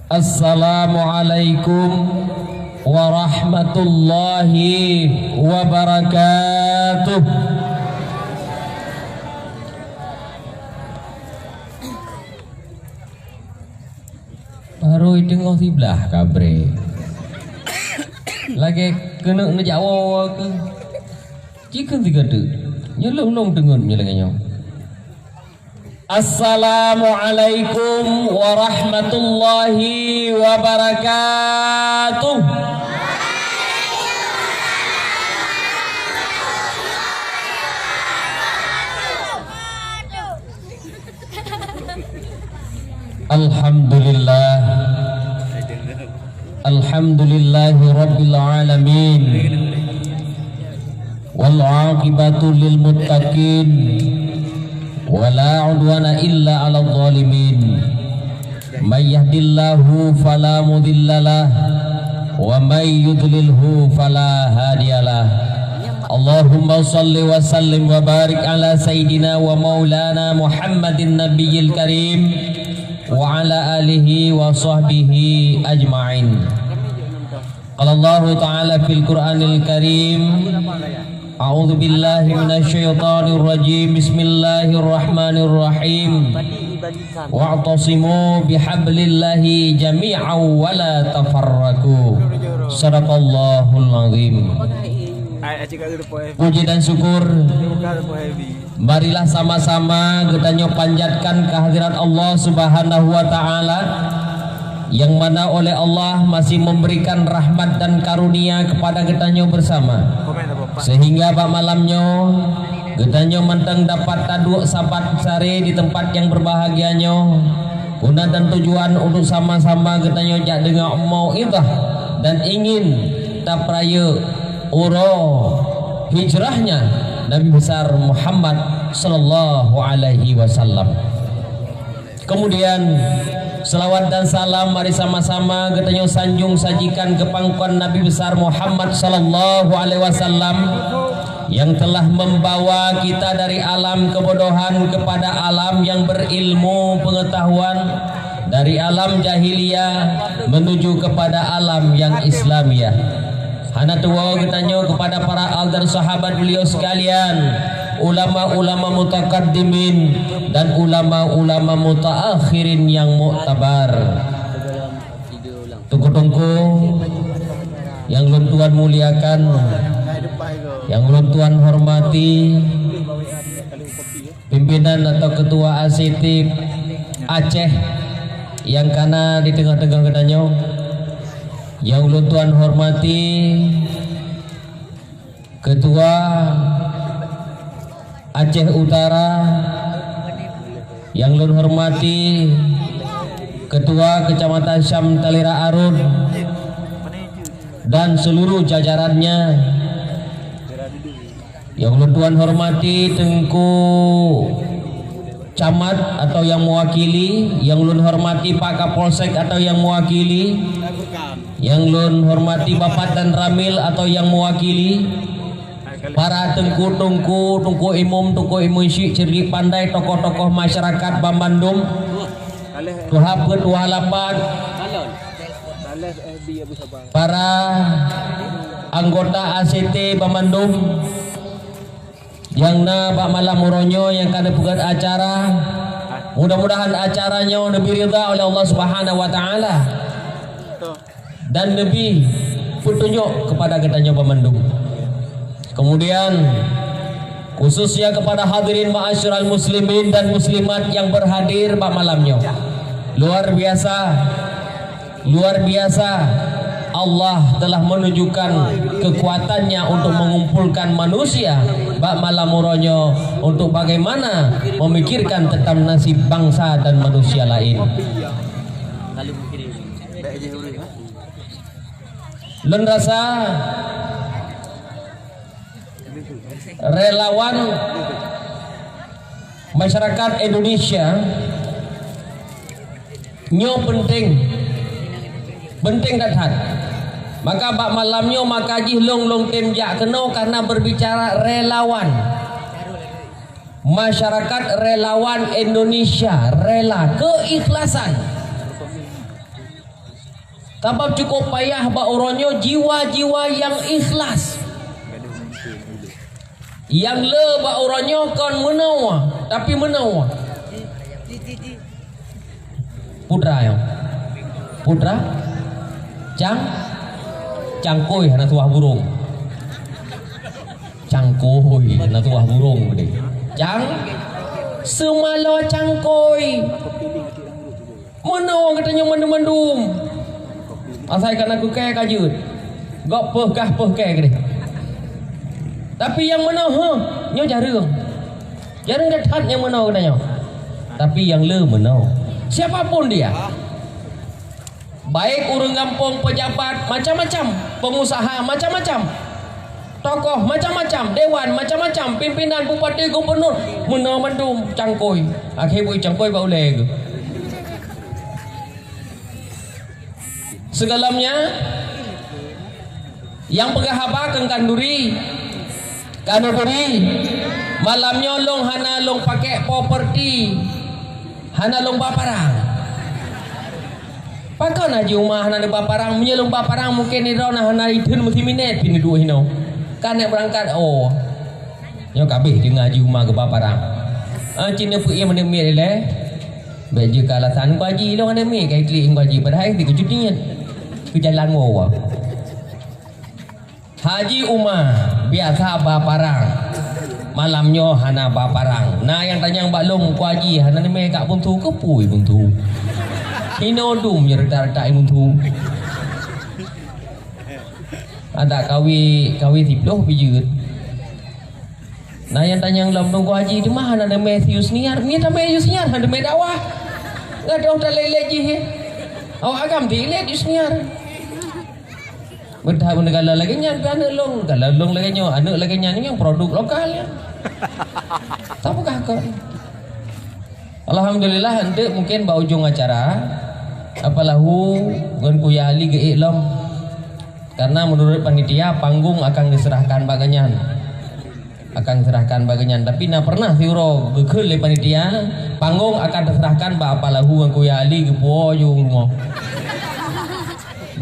Assalamualaikum warahmatullahi wabarakatuh. Baru ideng tiblah kabre. Lagi kena Jawa ke? Jika tiga tu, nyelong dengun nyelengnya. Assalamualaikum warahmatullahi wabarakatuh. Alhamdulillah, alhamdulillahi rabbil alamin, wal aqibatu lil muttaqin, wala udwana illa 'alal zalimin. May yahdillahu fala mudhillalah wa may yudlilhu fala hadiyalah. Allahumma shalli wa sallim wa barik ala sayyidina wa maulana Muhammadin nabiyil karim wa ala alihi wa sahbihi ajma'in. Qala Allah ta'ala fil Qur'anil Karim, a'udzu billahi minasyaitonir rajim. Bismillahirrahmanirrahim. Wa'tasimu bihablillahi jami'an wa la tafarraqu. Shadaqallahul azim. Puji dan syukur marilah sama-sama kita panjatkan kehadirat Allah Subhanahu wa taala, yang mana oleh Allah masih memberikan rahmat dan karunia kepada kita bersama, sehingga pak malamnya kita mentang dapat taduk sabat sare di tempat yang berbahagianya, guna dan tujuan untuk sama-sama kita jak dengan mau itah dan ingin tak peraya uro hijrahnya Nabi besar Muhammad sallallahu alaihi wasallam. Kemudian selawat dan salam mari sama-sama kita sanjung sajikan ke pangkuan Nabi besar Muhammad sallallahu alaihi wasallam, yang telah membawa kita dari alam kebodohan kepada alam yang berilmu pengetahuan, dari alam jahiliyah menuju kepada alam yang Islamiyah. Hana tua kitanya kepada para aldan sahabat beliau sekalian, ulama-ulama mutakaddimin dan ulama-ulama mutaakhirin yang muktabar. Tunggu-tunggu yang ulun Tuhan muliakan, yang ulun Tuhan hormati, pimpinan atau ketua ASITIB Aceh yang kana di tengah-tengah katanya, yang ulun Tuhan hormati ketua Aceh Utara, yang ulun hormati ketua Kecamatan Syam Talira Arun dan seluruh jajarannya, yang ulun Tuhan hormati Tengku Camat atau yang mewakili, yang ulun hormati Pak Kapolsek atau yang mewakili, yang ulun hormati Bapak dan Ramil atau yang mewakili, para tengku imum syik cerdik pandai, tokoh-tokoh masyarakat Bambandung, tuhap ketua lapan, para anggota ACT Bambandung, yang na Pak Malam Muronyo yang kada buat acara, mudah-mudahan acaranya lebih ridha oleh Allah Subhanahu wa taala dan lebih petunjuk kepada kitanya Bambandung. Kemudian khususnya kepada hadirin ma'asyiral muslimin dan muslimat yang berhadir Pak malamnya. Luar biasa Allah telah menunjukkan kekuatannya untuk mengumpulkan manusia Pak Malam Muronyo untuk bagaimana memikirkan tentang nasib bangsa dan manusia lain. Lun rasa relawan masyarakat Indonesia nyo penting datang. Maka Pak malamnya makaji long tim jak keno karena berbicara relawan. Masyarakat relawan Indonesia rela keikhlasan Sebab cukup payah ba oronyo jiwa-jiwa yang ikhlas. Yang le ba oronyo kon menawa, tapi menawa. Putra yo. Putra cangkoi hana tuah burung. Cangkoi hana tuah burung gede. Semalo cangkoi. Menawa katanya mendum-mendum. Asai kan aku kaya kajut. Gak peh kaya gede. Tapi yang mana nyo jarang. Jarang dekat yang mana katanya. Tapi yang le mana. Siapapun dia. Baik urang kampung, pejabat macam-macam, pengusaha macam-macam, tokoh macam-macam, dewan macam-macam, pimpinan, bupati, gubernur, mendum cangkoi. Akhir bui cangkoi bau leg. Segalamnya yang pegahaba keng kanduri malamnya long hana long pakai properti, hana long baparang. Pakai na rumah hana de baparang, menyelong baparang mungkin ni rona hana idun mesti minat pini dua hino. Kan nak berangkat nyo kabeh di ngaji rumah ke baparang. Cina pu ia menemit le. Beje kalasan ko haji long ane mi kai klik ko haji padahal di kejutian. Ke jalan mo. Haji Umar biasa baparang. Malamnya hana baparang. Nah yang tanya mbak long ko haji hana ni me kak buntu ke pui buntu. Hinodum ya reta-reta imuntu. Ada kawi tiploh bijut. Nah yang tanya yang lam tunggu haji di mana ada Matthews niar, ni ada Matthews niar, ada medawah. Enggak ada udah lele je. Awak agam di lele di niar. Berdah menegala lagi nyan anak long, kalau long lagi nyo, anak lagi nyan yang produk lokal ya. Tapukah kau? Alhamdulillah hendak mungkin ba ujung acara apalahu ngon kuya ali ge ilom karena menurut panitia panggung akan diserahkan baganyan tapi na pernah siuro gekeul le panitia panggung akan diserahkan ba apalahu ngon kuya ali ge poyung mo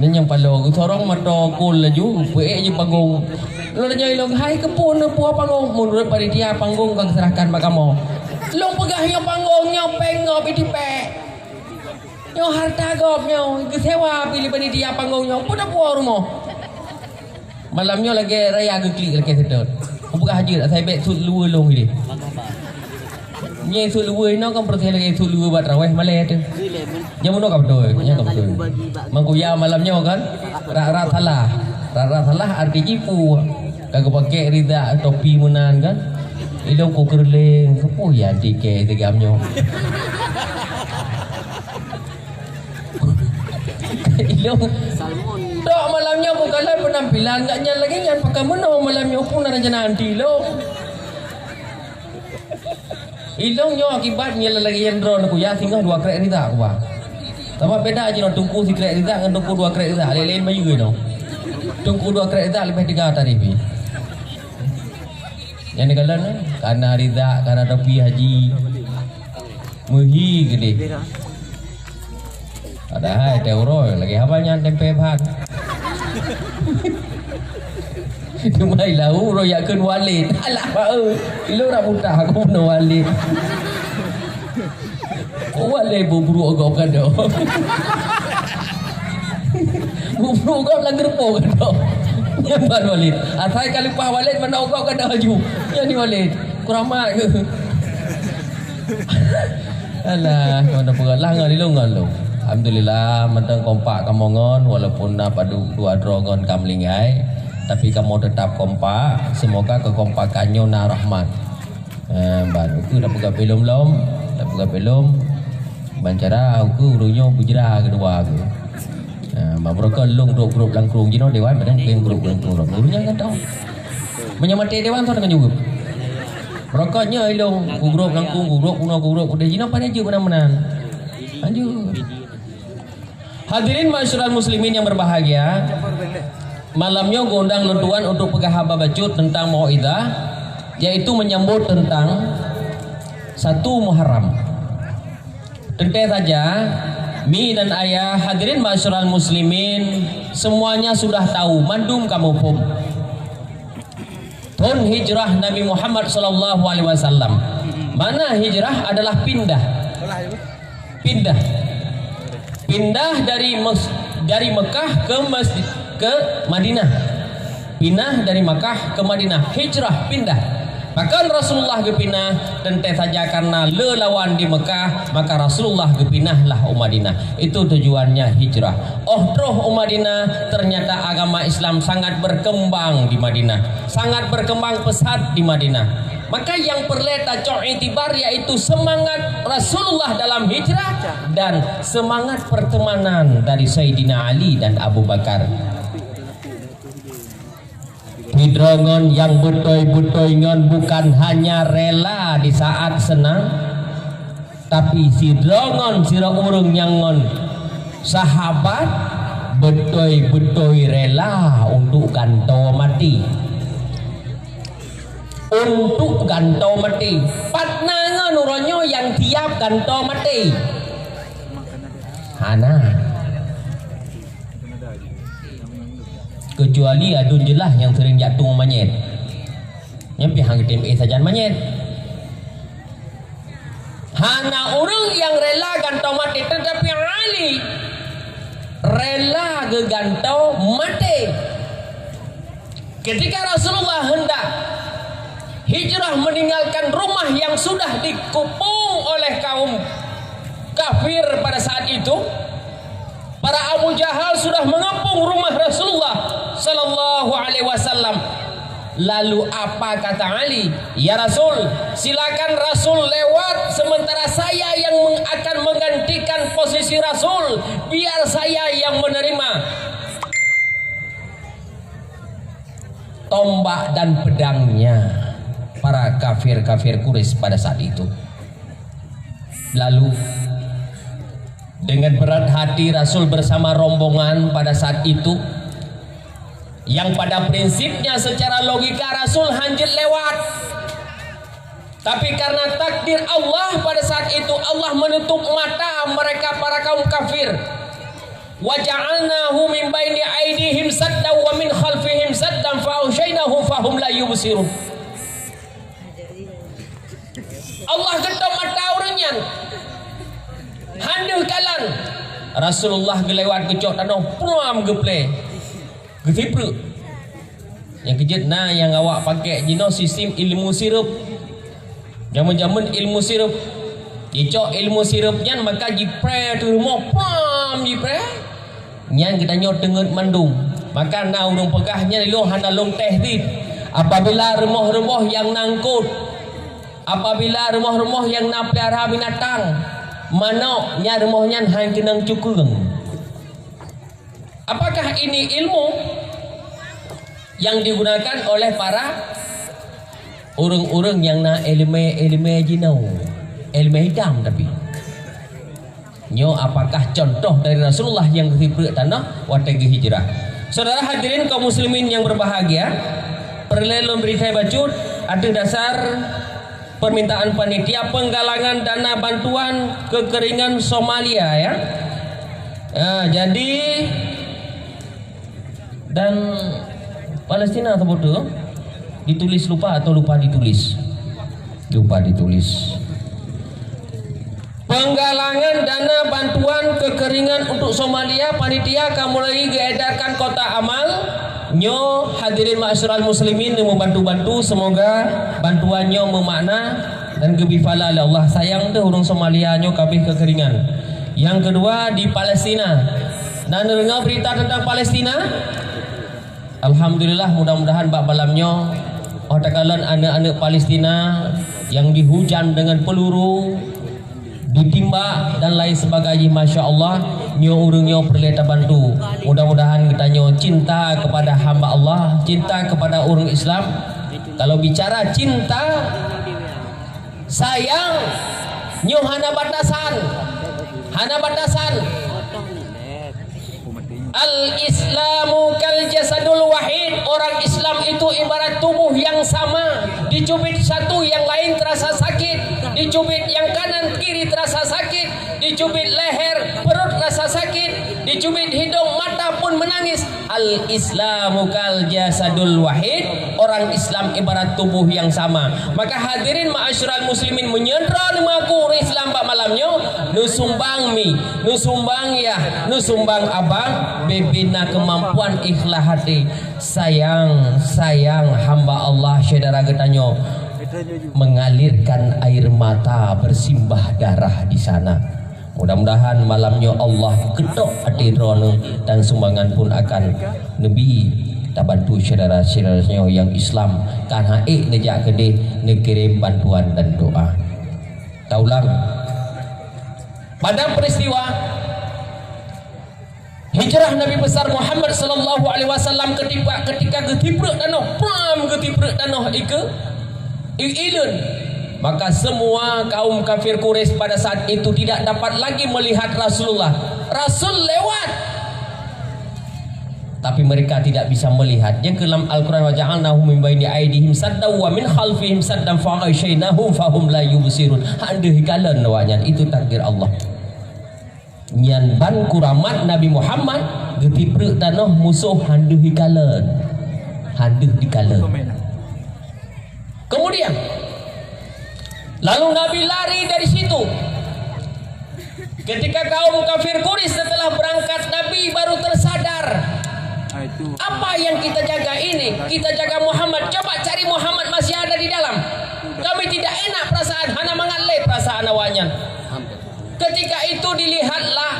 nen yang palo sorong mato kul laju pe je panggung lo nyai long hai kepun puah panggung menurut panitia panggung akan diserahkan ba kamo long pegahnya panggung nyopeng ngop di pe nyo harta gop nyo sewa pilih panitia panggung nyo pun apa rumah malamnya lagi raya geklik lagi sedot buka haji saya bet sud luwe long ini nye sud luwe no kan percaya lagi sud luwe buat raweh malai tu yang mana kau betul yang kau betul mangkuya malamnya kan rat salah arti jipu kagak pakai rida topi munan kan idong ku kerleng kepo ya dike tegamnya ilong dok malamnya bukanlah penampilan enggak nyan lagi nyan pakai mana malamnya pun ada nanti lo ilongnya akibatnya lagi yang drone aku ya singgah 2 krek rida aku bah tapi beda aja no tungku si krek rida dengan tungku 2 krek rida lain bayu no tungku 2 krek rida lebih 3 tarif yang dikalan karena rida karena topi haji muhi gede ada hai teuro lagi apanya tempe pan cuma lau royakeun walid alah bae lu ra buta aku no walid kok walid buburu ogok kado buburu ogok langgar po kado nyamban walid asai kali pah walid mana ogok kado haju yang ni walid kurama ke alah mana pegalah ngalilong alhamdulillah mentang kompak kamongon walaupun padu dua drogon kamlingai tapi kamu tetap kompak semoga kekompakannya na rahmat baru tu dah pegang belum bancara aku urunyo bujra kedua aku mereka long grup langkrung jino dewan padang geng grup langkrung urunya kan tahu menyamati dewan tu dengan juga mereka nya ilong grup langkrung grup udah jino pada je benar-benar lanjut. Hadirin masyarakat muslimin yang berbahagia, malamnya gondang lentuan untuk pegahaba bacut tentang mau'idah, yaitu menyambut tentang 1 Muharram. Tentu saja Mi dan ayah, hadirin ma'asyiral muslimin, semuanya sudah tahu mandum kamu pun. Tahun hijrah Nabi Muhammad sallallahu alaihi wasallam. Mana hijrah adalah pindah. Pindah. Pindah dari Mekah ke Madinah. Pindah dari Mekah ke Madinah. Hijrah, pindah. Maka Rasulullah gepinah dan saja karena lelawan di Mekah, maka Rasulullah gepinahlah Madinah. Itu tujuannya hijrah. Troh Madinah, ternyata agama Islam sangat berkembang di Madinah, sangat berkembang pesat di Madinah. Maka yang perlu kita itibar yaitu semangat Rasulullah dalam hijrah dan semangat pertemanan dari Sayyidina Ali dan Abu Bakar. Hidrongon yang butoy-butoyngon bukan hanya rela di saat senang, tapi sidrongon sira urung nyangon sahabat butoy-butoy rela untuk ganto mati. Untuk ganto mati. Patnangan uronyo yang tiap ganto mati. Hana. Kecuali adun jelah yang sering jatuh manyet. Nyampi hang TMA saja manyet. Hana orang yang rela gantau mati, tetapi Ali rela gegantau mati. Ketika Rasulullah hendak hijrah meninggalkan rumah yang sudah dikepung oleh kaum kafir pada saat itu, para Abu Jahal sudah mengepung rumah Rasulullah sallallahu alaihi wasallam. Lalu apa kata Ali? Ya Rasul, silakan Rasul lewat, sementara saya yang akan menggantikan posisi Rasul. Biar saya yang menerima tombak dan pedangnya para kafir-kafir Quraisy pada saat itu. Lalu dengan berat hati Rasul bersama rombongan pada saat itu, yang pada prinsipnya secara logika Rasul hanjit lewat, tapi karena takdir Allah pada saat itu Allah menutup mata mereka para kaum kafir. Wa ja'alnahu min baini aydihim saddan wa min khalfihim saddan fa awshaynahum fahum la yubsirun. Allah getok mata orangnya. Handu kalan Rasulullah gelewat kecok tanah puam geple getipru yang kejut nah yang awak pakai jino sistem ilmu sirup zaman-zaman ilmu sirup kecok ilmu sirupnya maka jipre tu rumah puam jipre yang kita nyot dengan mandung maka na urung pegahnya lo hana long teh dit apabila rumah-rumah yang nangkut, apabila rumah-rumah yang napelihara binatang mana nya rumahnya hang kenang cukung. Apakah ini ilmu yang digunakan oleh para orang-orang yang na ilmu jinau, ilmu hitam tapi nyo apakah contoh dari Rasulullah yang berhijrah tanah waktu hijrah? Saudara hadirin kaum muslimin yang berbahagia, perlu berita bacut ada dasar permintaan panitia penggalangan dana bantuan kekeringan Somalia ya. Jadi dan Palestina atau bodoh ditulis lupa atau lupa ditulis? Lupa ditulis. Penggalangan dana bantuan kekeringan untuk Somalia, panitia kamu lagi diedarkan kota amal. Nyo hadirin ma'asyiral muslimin yang membantu-bantu, semoga bantuannya memakna dan gebifala oleh Allah. Sayang tu orang Somalia nyo kabeh kekeringan. Yang kedua di Palestina. Dan dengar berita tentang Palestina? Alhamdulillah, mudah-mudahan bak balamnya otakalan anak-anak Palestina yang dihujan dengan peluru, ditimbak dan lain sebagainya, masya Allah, nyo urungnya perleta bantu. Mudah-mudahan kita nyo cinta kepada hamba Allah, cinta kepada orang Islam. Kalau bicara cinta, sayang, nyo hana batasan, hana batasan. Al-Islamu kal jasadul wahid. Orang Islam itu ibarat tubuh yang sama. Dicubit satu, yang lain terasa sakit. Dicubit yang kanan kiri terasa sakit. Dicubit dicubit leher, perut rasa sakit, dicubit hidung, mata pun menangis. Al-Islamu kal jasadul wahid, orang Islam ibarat tubuh yang sama. Maka hadirin ma'asyiral muslimin menyendra nemaku Islam bak malamnya, nu sumbang mi, nu sumbang ya, nu sumbang abang, bebina kemampuan ikhlas hati. Sayang hamba Allah saudara getanyo mengalirkan air mata bersimbah darah di sana. Mudah-mudahan malamnya Allah ketok hati drone dan sumbangan pun akan lebih kita bantu saudara-saudaranya yang Islam karena nejak gede nekirim bantuan dan doa. Kita ulang. Pada peristiwa hijrah Nabi besar Muhammad sallallahu alaihi wasallam ketika getiprek tanah, pram getiprek tanah ilun, maka semua kaum kafir Quraisy pada saat itu tidak dapat lagi melihat Rasulullah. Rasul lewat, tapi mereka tidak bisa melihat. Yang dalam Al-Quran, wa ja'alnahum min baini aydihim saddan wa min khalfihim saddan fa aghshaynahum fahum la yubsirun. Handeuh hikalan lawanyan, itu takdir Allah. Nyan ban kuramat Nabi Muhammad getiprek tanah musuh handeuh hikalan. Handeuh dikalan. Kemudian lalu Nabi lari dari situ. Ketika kaum kafir Quraisy setelah berangkat, Nabi baru tersadar, apa yang kita jaga ini? Kita jaga Muhammad. Coba cari Muhammad masih ada di dalam. Kami tidak enak perasaan, hana mengalih perasaan awaknya. Ketika itu dilihatlah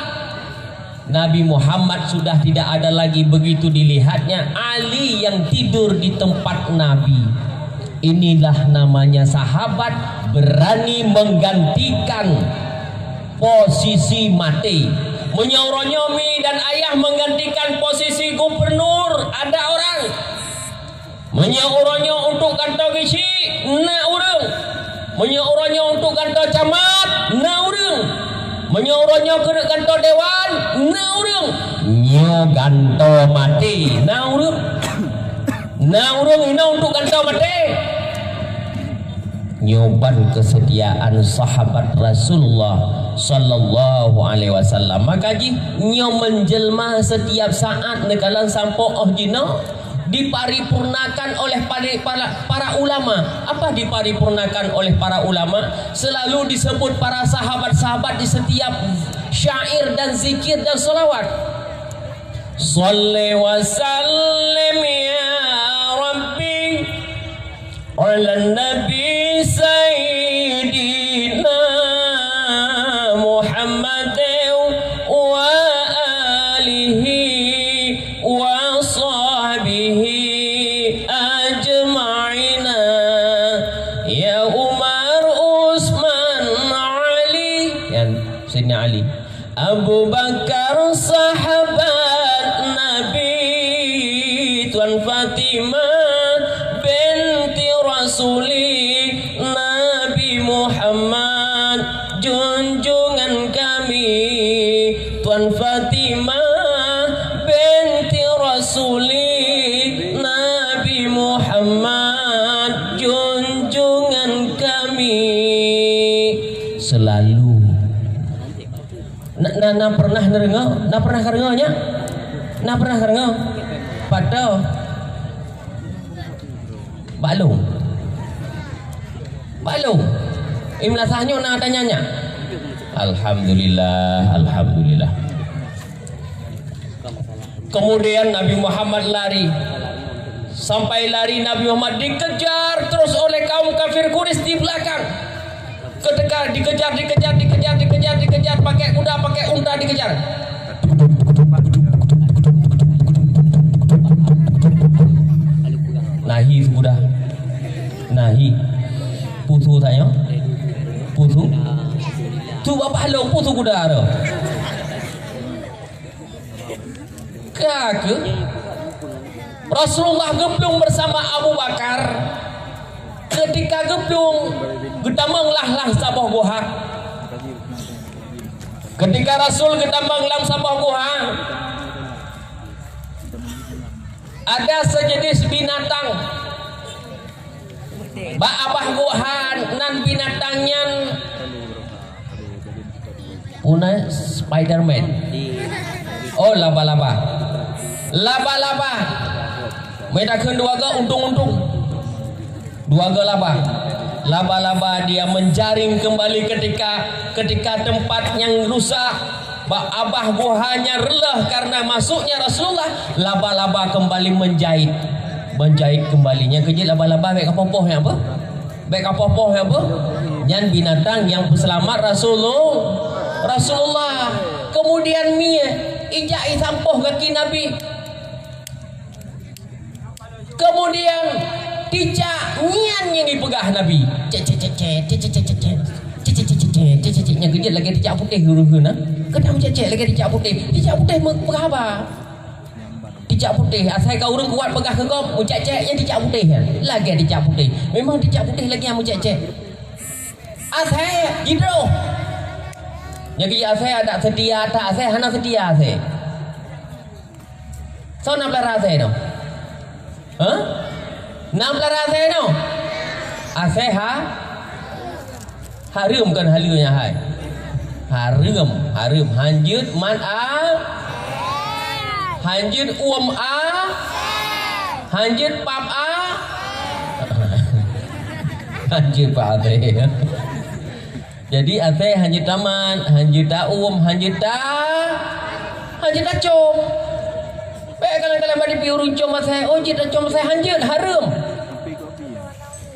Nabi Muhammad sudah tidak ada lagi. Begitu dilihatnya Ali yang tidur di tempat Nabi. Inilah namanya sahabat berani menggantikan posisi mati. Menyoronyomi dan ayah menggantikan posisi gubernur. Ada orang menyoronyo untuk kantor gisi, na urang. Menyoronyo untuk kantor camat, na urang. Menyoronyo ke kantor dewan, na urang. Nyo kantor mati, na urang. Na urang ina untuk kantor mati. Nyoban kesetiaan sahabat Rasulullah sallallahu alaihi wasallam. Maka ji nyo menjelma setiap saat nekalan sampo oh jina diparipurnakan oleh para ulama. Apa diparipurnakan oleh para ulama? Selalu disebut para sahabat-sahabat di setiap syair dan zikir dan salawat. Shalli wa sallim ya Rabbi ala nabi Sayyidina Muhammad wa alihi wa sahbihi ajma'ina ya Umar Usman Ali ya Sayyidina Ali Abu Bakar sahabat Nabi Tuan Fatimah binti Rasuli Nabi Muhammad junjungan kami Tuan Fatimah binti Rasuli Nabi Muhammad junjungan kami. Selalu na pernah ngerengo, na pernah karengonya, na pernah karengo pada balung imlasahnya na tanyanya. Alhamdulillah. Kemudian Nabi Muhammad lari. Sampai lari Nabi Muhammad dikejar terus oleh kaum kafir Quraisy di belakang. Ketika dikejar pakai kuda, pakai unta dikejar. Nahi kuda. Nahi. Putu tanya. Putu. Tu bapak lo putu kuda ada. Kake Rasulullah geblung bersama Abu Bakar. Ketika geblung gedamanglah sabah goha. Ketika Rasul gedamang lam sabah goha, ada sejenis binatang ba abah goha nan binatangnya Punai Spiderman. Oh, laba-laba. Laba-laba. Mereka kedua ke untung-untung. Dua ke laba. Laba-laba dia menjaring kembali ketika tempat yang rusak. Abah buahnya relah karena masuknya Rasulullah. Laba-laba kembali menjahit kembalinya kerja laba-laba baik apa-apa yang apa? Baik apa-apa yang apa? Yang binatang yang selamat Rasulullah. Kemudian mie ijai sampoh kaki Nabi. Kemudian ticak nyian yang dipegah Nabi. Yang kerja lagi ticak putih huru-huru. Kedang cecek lagi ticak putih. Ticak putih pegah apa? Ticak putih. Asal kau orang kuat pegah ke kau, mucek-cek yang ticak putih kan? Lagi ticak putih. Memang ticak putih lagi yang mucek-cek. Asal hidro. Yang kerja asal ada setia, tak asal hana setia asal. So nak belar asal no? Hah? Nak belar asal no? Asal harum kan halunya hai. Harum hanjut man hanjut hanjut pap hanjut pap jadi ate hanjut taman hanjut hanjut cum baik kalau badi piurun cum saya jit cum saya hanjut harum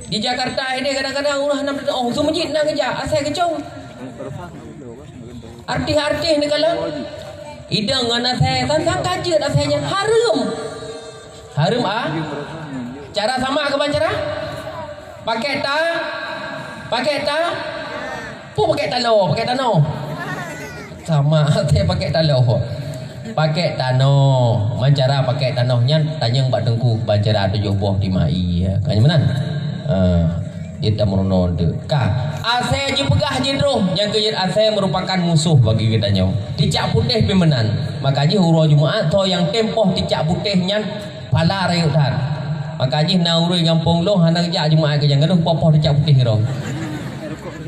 di Jakarta ini kadang-kadang sumjit nak kerja asal kecung artis ni kalau idang dengan saya tentang kaji rasanya harum cara sama ke cara pakai tano sama saya pakai tano mancara pakai tanohnya tanya mbak dengku bancara 7 buah di mai ya kan mana dia tak meronode asal je pegah je droh yang kejut asal merupakan musuh bagi kita nyaw ticak putih pemenan makanya huruf Jumaat to yang tempoh ticak putihnya pala rayutan makanya naurui gampung lo hendak jak Jumaat ke jangan popoh ticak putih roh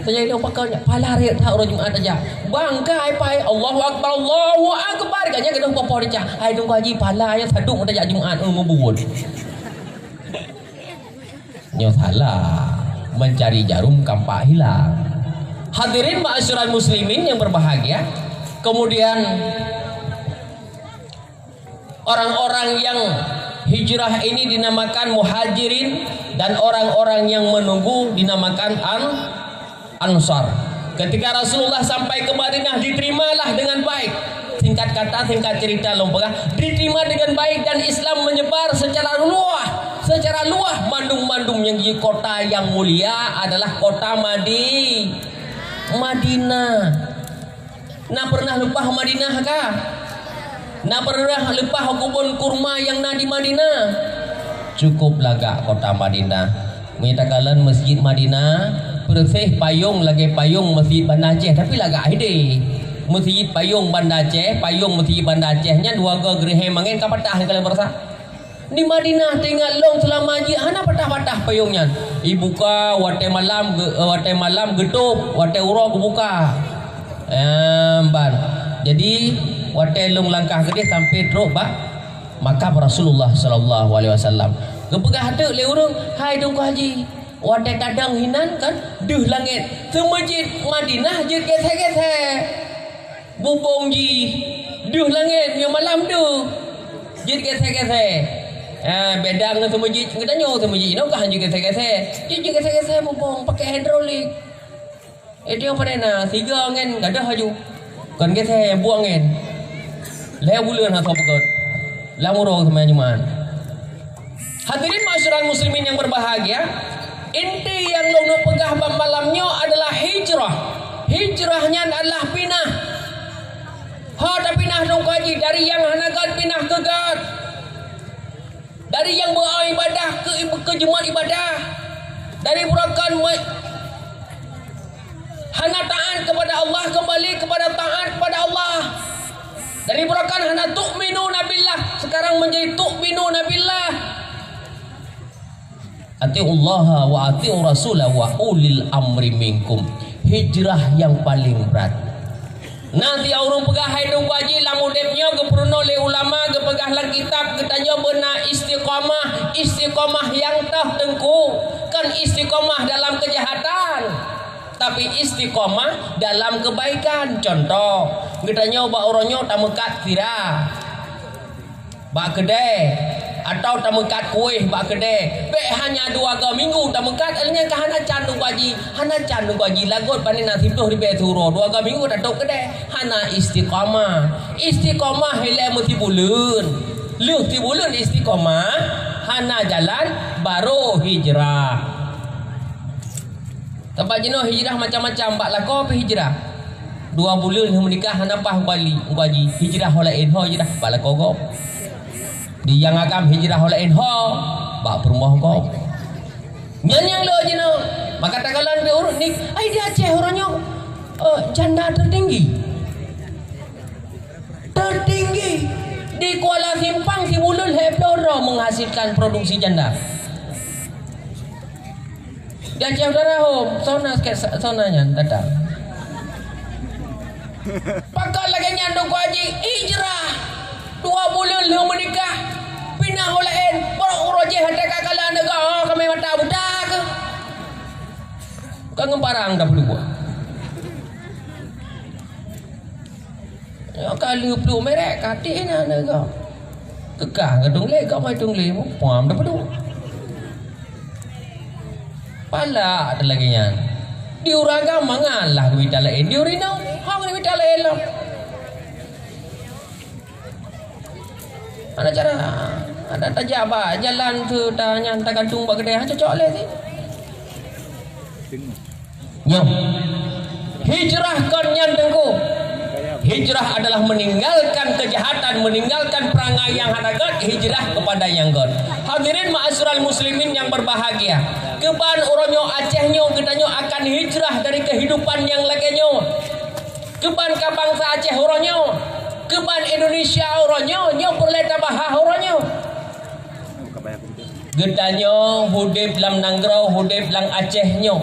saya dia pakainya pala rayut tak huruf Jumaat aja bangkai pai Allahu akbar kanya kena popoh ticak hai tunggu haji pala ya saduk dak Jumaat ngubur nyaw salah mencari jarum kampak hilang. Hadirin ma'asyiral muslimin yang berbahagia. Kemudian orang-orang yang hijrah ini dinamakan muhajirin dan orang-orang yang menunggu dinamakan ansar. Ketika Rasulullah sampai ke Madinah diterimalah dengan baik. Singkat kata, singkat cerita lompah, diterima dengan baik dan Islam menyebar secara luas. Secara luas Bandung yang di kota yang mulia adalah kota Madinah. Nak pernah lupa Madinah kah? Nak pernah lupa kebun kurma yang di Madinah? Cukup lagak kota Madinah. Minta kalian masjid Madinah, persih payung lagi payung masjid Banda Aceh tapi lagak ide. Masjid payung Banda Aceh, payung masjid Banda Acehnya 2 gerhe mangen kapatah kalian berasa. Di Madinah tinggal long selama haji hana patah-patah payungnya. Ibuka wate malam getup, wate urok buka. Ban. Jadi wate long langkah gede sampai truk maka Rasulullah sallallahu alaihi wasallam. Gepegah hate le urang, hai tunggu haji. Wate kadang hinan kan duh langit. Semajid Madinah je gesek-gesek. Bubong ji duh langit yang malam tu. Je gesek-gesek. Beda dengan semujit kita nyo semujit no kan juga gesek-gesek. Dia juga gesek-gesek bubong pakai hidrolik. Dia pada na 3 ngen gadah haju. Kan gesek buang ngen. Le bulan ha sopkot. Lamuro sama Jumat. Hadirin masyarakat muslimin yang berbahagia, inti yang lo pegah malamnya adalah hijrah. Hijrahnya adalah pinah. Ada pinah dong kaji dari yang hanagat pinah ke gat. Dari yang beribadah ke jemaat ibadah. Dari burakan hana taat kepada Allah kembali kepada taat kepada Allah. Dari burakan hana tu'minuna billah sekarang menjadi tu'minuna billah. Atiullaha wa atiu rasulah wa ulil amri minkum. Hijrah yang paling berat. Nanti orang pegah hidup wajib lang udipnya geperuno le ulama gepegah lang kitab getanya benar istiqamah yang tah tengku kan istiqamah dalam kejahatan tapi istiqamah dalam kebaikan. Contoh getanya ba oronyo tamekat tira bak kedai atau tamekat kuih bak kedai be hanya 2 minggu tamekat alnya ka hana candu gaji lagot panen nasib tu di beturo 2 minggu datuk kedai hana istiqamah hele mesti bulan leuh ti bulan istiqamah hana jalan baru hijrah. Tempat jenuh hijrah macam-macam bak lako pe hijrah 2 bulan menikah hana pah gaji hijrah holain ho hijrah bak lako go di yang agam hijrah oleh inho bak perumah kau yang lo je no maka tagalan be urut ni ai dia Aceh orangnya janda tertinggi di Kuala Simpang si Bulul Hebdoro menghasilkan produksi janda di Aceh udara home sonanya datang pakal lagi nyandung ku haji hijrah 2 bulan lu menikah pindah olain borok uroje hati kakalan negara kami mata budak bukan ngemparang dah perlu buat ya kalau perlu merek katik ni negara kekah gedung lek kau mai tung lek puam dah perlu pala ada lagi nyan diuraga mangalah kita lain diurino hang ni kita lain lah. Ada cara ada tajak ba jalan tu tanya tak gantung bak kedai cocok le si. Nyam. Hijrah kon nyan tengku. Hijrah adalah meninggalkan kejahatan, meninggalkan perangai yang hanagat, hijrah kepada yang god. Hadirin ma'asyiral muslimin yang berbahagia. Keban uronyo Acehnya gedanyo akan hijrah dari kehidupan yang lagenyo. Keban ka bangsa Aceh uronyo keban Indonesia orangnya nyo perle tabah orangnya gedanyo hudip lam nanggro hudip lang Acehnya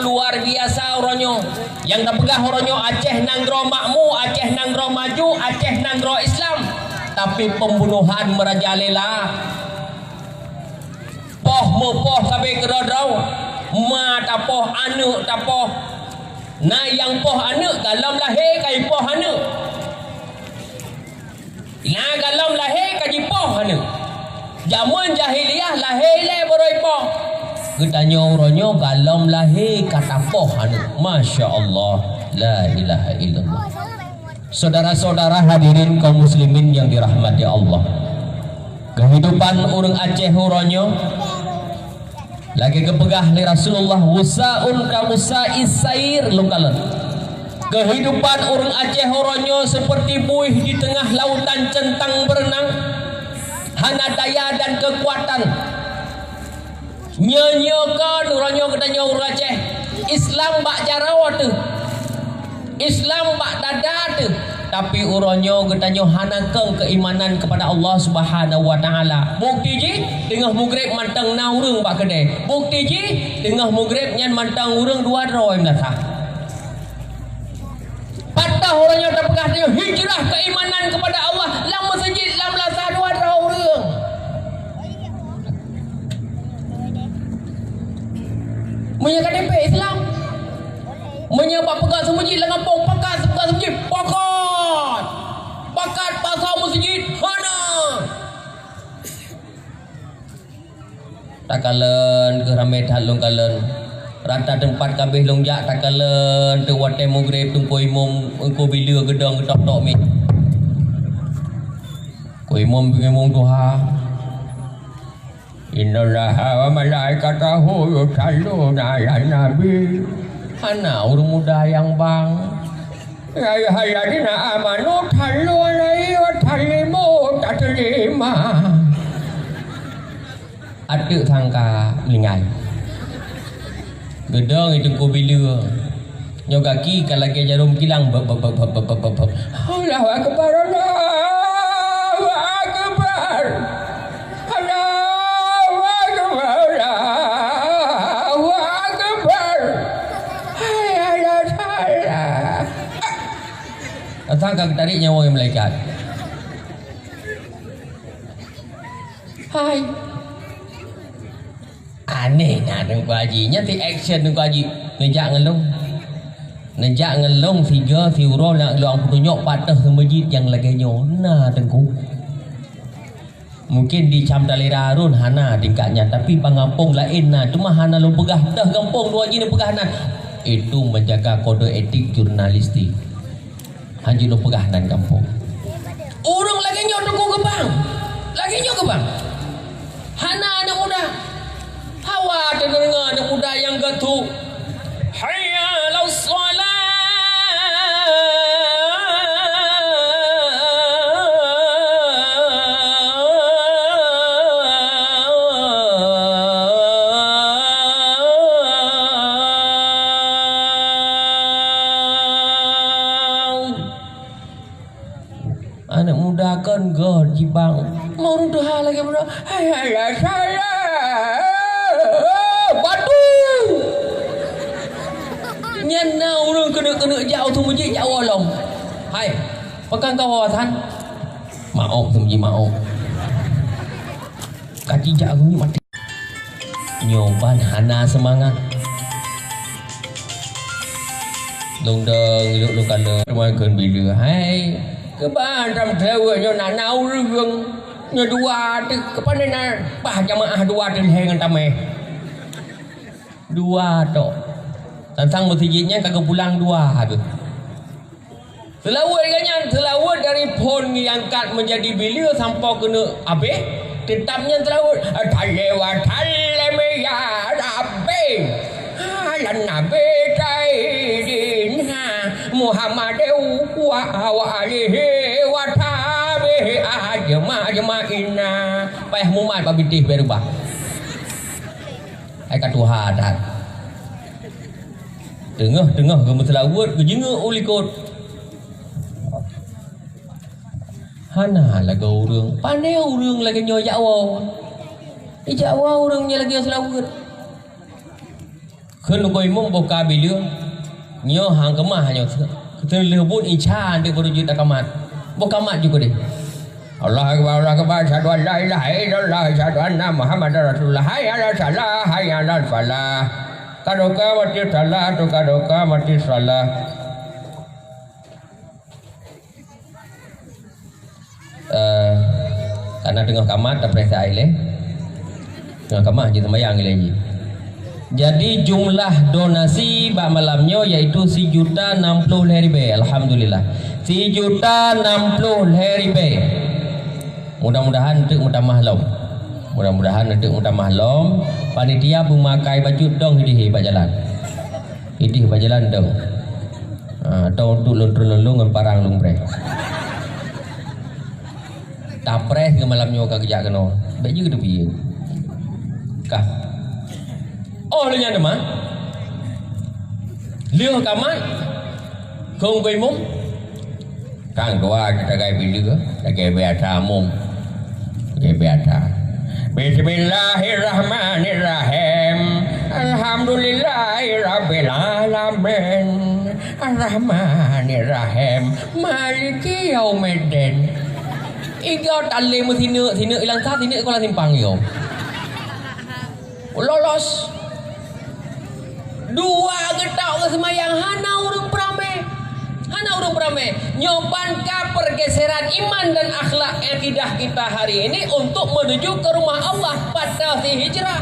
luar biasa orangnya yang terpegah orangnya Aceh nanggro makmu Aceh nanggro maju Aceh nanggro Islam tapi pembunuhan merajalela poh mopoh sampai kerodau ma tapoh anu tapoh na yang poh anu dalam lahir kai poh anu na galam lahir kaji poh anu zaman jahiliyah lahir le boroi poh getanya orangnya galam lahir kata poh anu Masya Allah la ilaha illallah. Saudara-saudara hadirin kaum muslimin yang dirahmati Allah, kehidupan orang Aceh orangnya lagi kepegah li Rasulullah wusaun ka wusais sair lungkalan. Kehidupan orang Aceh orangnya seperti buih di tengah lautan centang berenang, hana daya dan kekuatan. Nyanyikan orangnya katanya orang Aceh, Islam bak jarawa tu, Islam bak dada tu, tapi orangnya katanya hanakeng keimanan kepada Allah Subhanahu wa taala. Bukti ji tengah mugrib mantang na urang bak kedai. Bukti ji tengah mugrib nyan mantang urang 200 melatah. Patah orangnya terpegah dia hijrah keimanan kepada Allah lam masjid lam lasa 200 urang. Menyangka DP Islam menyebab pegang masjid dengan pong pakat pegang masjid pakat pasal masjid mana takalan ke ramai talung kalan rata tempat kabeh longjak takalan tu wate mugrib tungku imam engko bila gedang tok mi ko imam duha innallaha wa malaikatahu yusalluna 'alan nabi. Ana urung muda yang bang. Ya ayyuhalladzina amanu sallu 'alaihi wa sallimu taslima. Ada thangka lingai. Gedang itu ko bila. Nyo kaki kalage jarum kilang bab. Allahu akbar. Allahu akbar. kau tarik nyawa yang malaikat. Hai. Aneh nak Tengku Haji. Nanti action Tengku Haji. Nejak ngelong. Nejak ngelong 3 fiura nak luang petunjuk patah ke masjid yang lagi nyona Tengku. Mungkin di Camdalira Harun hana tingkatnya, tapi pangampung lain nah. Cuma hana lu pegah dah kampung 2 Haji ni pegah nah. Itu menjaga kode etik jurnalistik. Haji lu pegah dan kampung. Orang lagi nyok Tengku ke bang. Lagi nyok ke bang. Hana anak muda. Hawa dengar anak muda yang gatu. Hayya 'alas shalah. Anak muda kan god jibang. Mau dah lagi muda. Hayya saya. Nyana orang kena jauh tu masjid jauh long. Hai, pegang kawasan. Maaf tu masjid maaf. Kaki jauh ni mati. Nyoban hana semangat. Long deng duduk lu kala rumah kan bila. Hai, ke ban ram thewe nyo nak nau rương. Nyo dua tu kepada nak bah jamaah dua tu hengan tamai. Dua tok. Tentang masjidnya kagak pulang 2 tu. Selawat kan selawat dari pon diangkat menjadi bila sampai kena habis. Tetapnya selawat talewat taleme ya rabbi. Halan nabi sayyidina Muhammad wa alihi wa tabi'i ajma'ina. Payah mumat babitih berubah. Ai kat Tuhan dah. Tengah kamu selawat ke jengah ulikot. Hana laga orang. Pandai orang lagi nyo Jawa. Di Jawa orangnya lagi selawat. Kan kau imam boka bila nyo hang kemah nyo. Kita lebun incan dia berujud akamat. Boka mat juga deh. Allah akbar syahadu an la ilaha illallah syahadu anna Muhammadar Rasulullah hayya 'alal salah hayya 'alal falah. Kadoka mati salah tu kadoka mati salah. Karena tengah kamat tak periksa air tengah kamat je sembahyang lagi. Jadi jumlah donasi bak malamnya yaitu 1.060.000. Alhamdulillah 1.060.000. Mudah-mudahan untuk mudah mahlum. Mudah-mudahan untuk mudah mahlum. Panitia memakai baju dong hidih jalan. Hidih jalan dong. Atau untuk lulung dengan parang lumbre. Tapres ke malamnya kau kerja kena. Baik juga tu piye. Kah. Oh lu nyanda mah. Liu kamat. Kong bai mum. Kang doa kita gay bila ke? Gay biasa mum. Gay biasa. Bismillahirrahmanirrahim. Alhamdulillahirabbil alamin. Arrahmanirrahim. Maliki yaumiddin. Igau talim sini ilang sat sini kau lah simpang yo. Lolos. 2 getak ke semayang hana urang pramai. Nyoban ka pergeseran iman dan akhlak akidah kita hari ini untuk menuju ke rumah Allah pada si hijrah.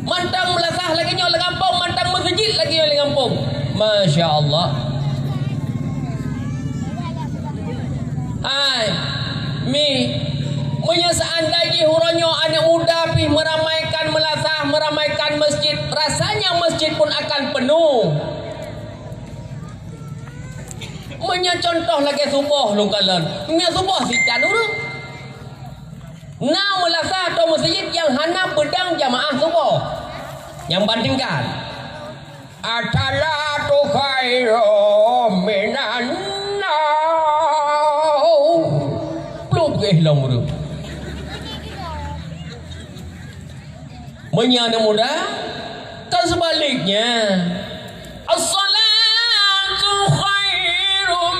Mantang melasah lagi nyol kampung, mantang masjid lagi nyol kampung. Masya Allah. Hai, seandainya huronyo anak muda pi meramaikan melasah, meramaikan masjid, rasanya masjid pun akan penuh. Contoh lagi subuh lu kalan. Mia subuh sitan urang. Nah melasah atau masjid yang hana pedang jamaah subuh. Yang bandingkan. Atalatu khairum minan naum. Belum hilang urang. Menyana muda kan sebaliknya. As-salatu khairum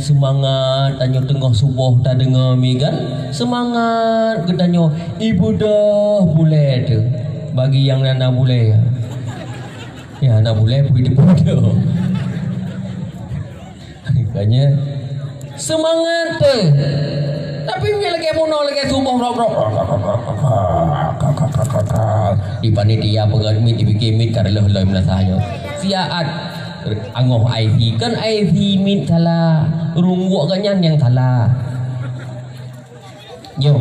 semangat tanya tengah subuh tak dengar mi kan semangat katanya ibu dah boleh tu bagi yang nak boleh ya nak boleh pergi depan dia katanya semangat tu tapi dia lagi mono lagi subuh di panitia pengadmin dibikin mit karena lelai melasahnya siat angoh IV kan IV mit salah rungguk kanyan yang salah yo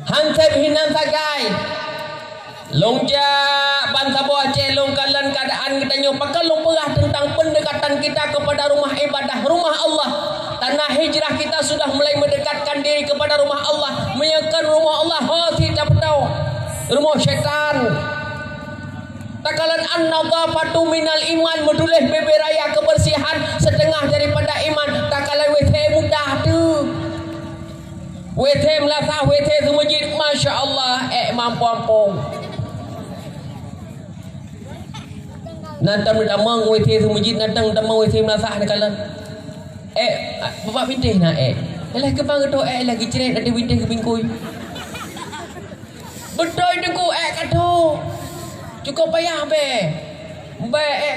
hansep hinan sagai longja bangsa buah celong kalan keadaan kita nyo pakal long perah tentang pendekatan kita kepada rumah ibadah rumah Allah tanah hijrah kita sudah mulai mendekatkan diri kepada rumah Allah menyakan rumah Allah hati tak tahu rumah syaitan takalan an-nadhafatu minal iman medulih beberaya kebersihan setengah daripada iman takalan WC mudah tu WC melasah WC semajid Masya Allah mampu-mampu nantang damang WC semajid nantang damang WC melasah takalan bapak bintih nak Yalah kebang tu lagi cerit ada bintih ke bingkui betul itu kado cukup payah be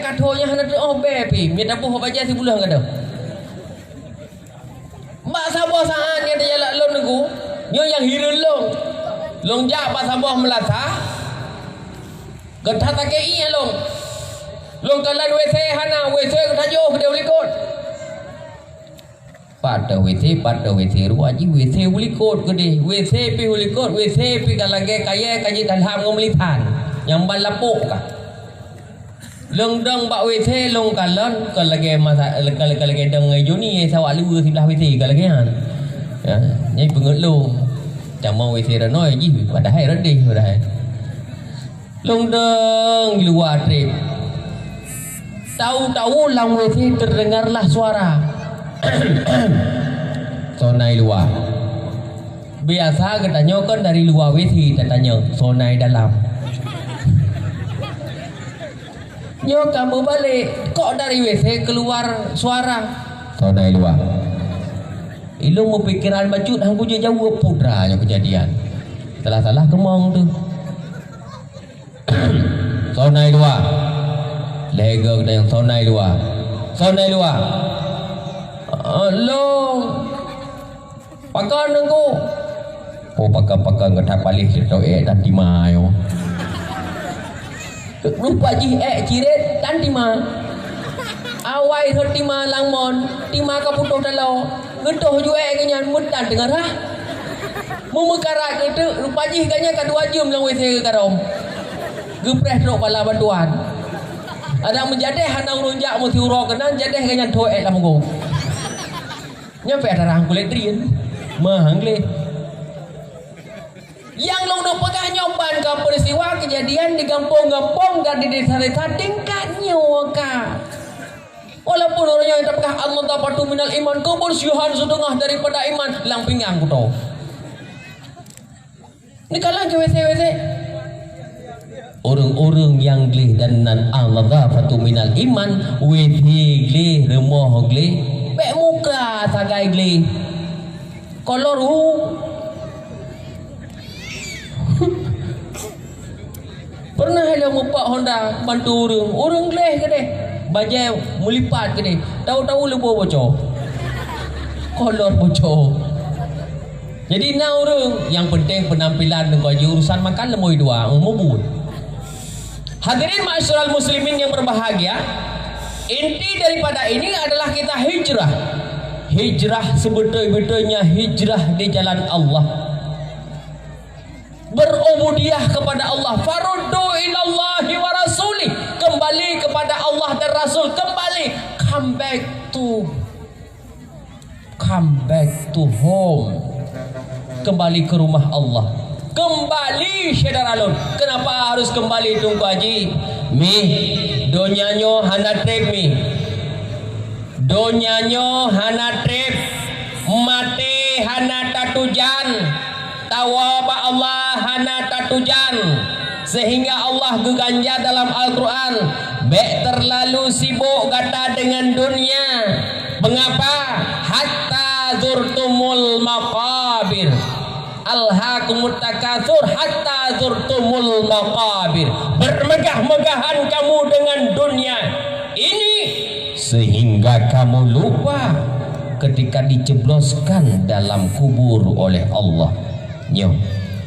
kadonya hana tu be pi mi tapuh baca si bulan kado mak sabah sahan dia jalan long nunggu nyo yang hirun long jak pas sabah melatah getah takei long kalan WC hana WC tajuh dia boleh kot pada WC ruaji WC boleh kot gede WC pi boleh kot WC pi kalage kaya kaji dalham ngomlitan yang balapuk kah lengdang bak WC long kalan kalage masa kalage dang juni sawak lu sebelah WC kalage han ya nyai pengut lu jamau WC ranoi ji padahal redih padahal lengdang luar trip tahu-tahu lang WC terdengarlah suara sonai luar biasa katanya kan dari luar WC katanya sonai dalam nyo kamu balik kok dari WC keluar suara sonai luar ilmu mau pikiran bacut hang punya jauh pudranya kejadian salah kemong tu sonai luar lega yang sonai luar lo pakan nengku pakan ngetak balik tau dan timayo lupa ji ciret dan tima awai tima langmon tima kaputuh dalau getuh juga kenyan mudan dengar ha memekara gitu lupa ji kanya kadua jam lang WC karom gepreh rok bala bantuan ada menjadeh hanang runjak muti uro kenan jadeh kenyan toe lam go nyampe ada rang kulit rian mahang le yang long no pegah nyoban ke peristiwa kejadian di kampung-kampung dan di desa-desa tingkatnya waka walaupun orangnya yang terpegah Allah tapatu minal iman kebersihan setengah daripada iman lang pinggang kuto ini kalah ke WC orang-orang yang glih dan nan Allah tapatu minal iman WC glih remoh glih bek muka sagai glih kolor pernah ada mupak Honda bantu orang gleh ke deh bajai mulipat ke deh tahu-tahu lebuh bocor kolor bocor jadi na orang yang penting penampilan dengan urusan makan lemui dua mubun hadirin ma'asyiral muslimin yang berbahagia inti daripada ini adalah kita hijrah sebetul-betulnya hijrah di jalan Allah berubudiah kepada Allah faruddu ilallahi wa rasulih kembali kepada Allah dan Rasul come back to home kembali ke rumah Allah kembali syederalun kenapa harus kembali tunggu haji donyanyo hana trip donyanyo hana trip mati hana tatujan tawaba Allah hana tatujan sehingga Allah geganja dalam Al-Quran bek terlalu sibuk kata dengan dunia Mengapa? Hatta zurtumul maqabir. Alhaakumut takatsur hatta zurtumul maqabir. Bermegah-megahan kamu dengan dunia ini sehingga kamu lupa ketika dicebloskan dalam kubur oleh Allah. Nyo.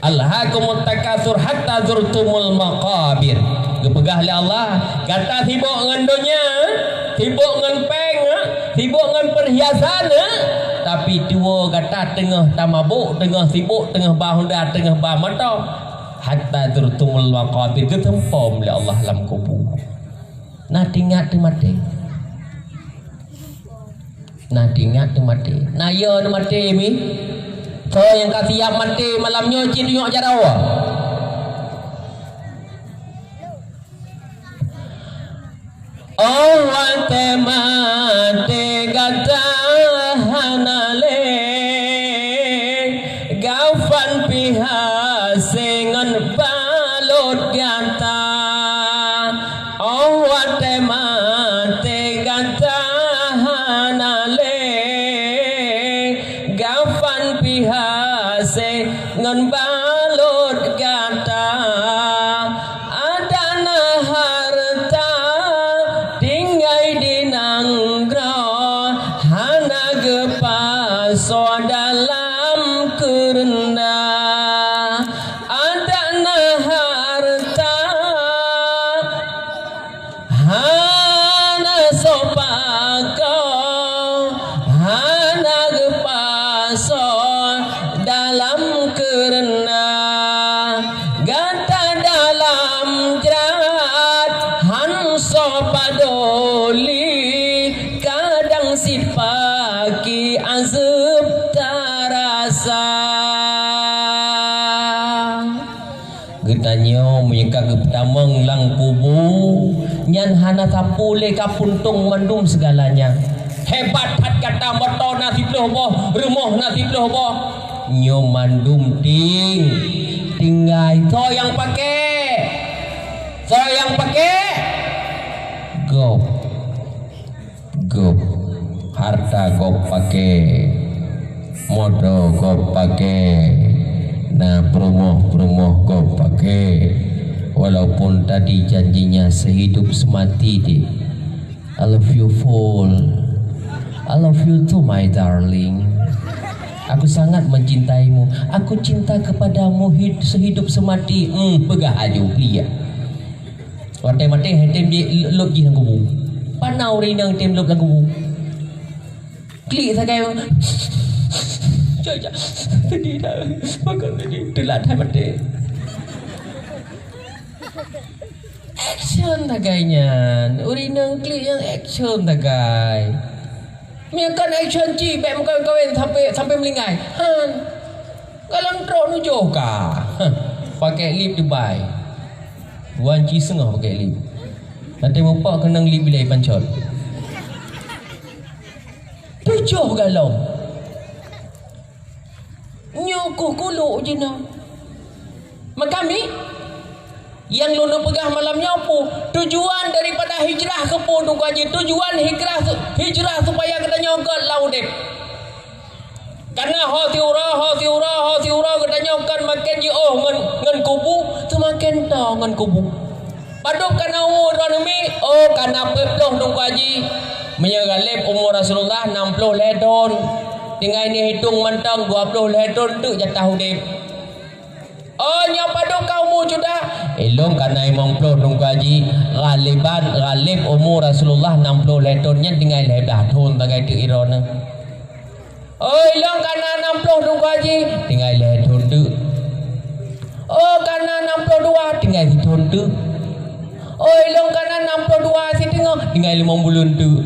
Alhaakumut takatsur hatta zurtumul maqabir. Gepegah oleh Allah, kata sibuk dengan dunia, sibuk dengan peng, sibuk dengan perhiasan, tapi dua kata tengah tamabuk, tengah sibuk, tengah bahunda, tengah bahmata, hatta zurtumul maqabir, ketempom oleh Allah dalam kubur. Nah tingat tu mati. Nah tingat tu mati. Nah ya tu mati mi. So yang kasih siap mati malamnya cik tunjuk jarawa. Oh temate gatahanale gafan piha sengan balot gata. Oh temate gatahanale gafan piha sengan balot gata. So dalam kerenda adana harta hana sopako hana gepaso dalam kerenda gata dalam jerat han sopadoli kadang sipaki azab tarasa. Getanya menyeka kepetamang lang kubu nyan hana tapule kapuntung mandum segalanya. Hebat hat kata motor nasi belah boh, rumah nasi belah boh. Nyo mandum tinggal so yang pakai go harta go pakai motor go pakai nah promo go pakai walaupun tadi janjinya sehidup semati deh. I love you full, I love you too my darling. Aku sangat mencintaimu, aku cinta kepadamu sehidup semati. Pegah aja plia waktu mati hetem di lop ji kubu panau rinang tem lop kubu klik sakai jaja tadi dah makan tadi telat mati action tagainya urinang klik yang action tagai miakan action ji baik kawan-kawan sampai melingai kalau trok nujuh kah pakai lip Dubai Wan Ci setengah pakai lip. Nanti bapak kena lip bilai pancot. 7 galong. Nyukuh kuluk je nak. Makami yang luna pegah malamnya apa? Tujuan daripada hijrah ke Pondok Haji, tujuan hijrah supaya kita nyokot laudep. Karena hati ura katanya kan makin jauh ngan kubu semakin tahu ngan kubu. Paduk karena umur ranumi karena peploh nunggu haji menyegalip umur Rasulullah 60 ledon. Tinggal ini hitung mentang 20 ledon tu jatah hudip. Nya paduk kau umur sudah elong karena imam ploh nunggu haji galip umur Rasulullah 60 ledonnya tinggal ledah thun tagai tu irona. Long karena 60 nunggu haji tinggal lihat hondu. Karena 62 tinggal di hondu. Long karena 62 si tinggal 5 bulan tu.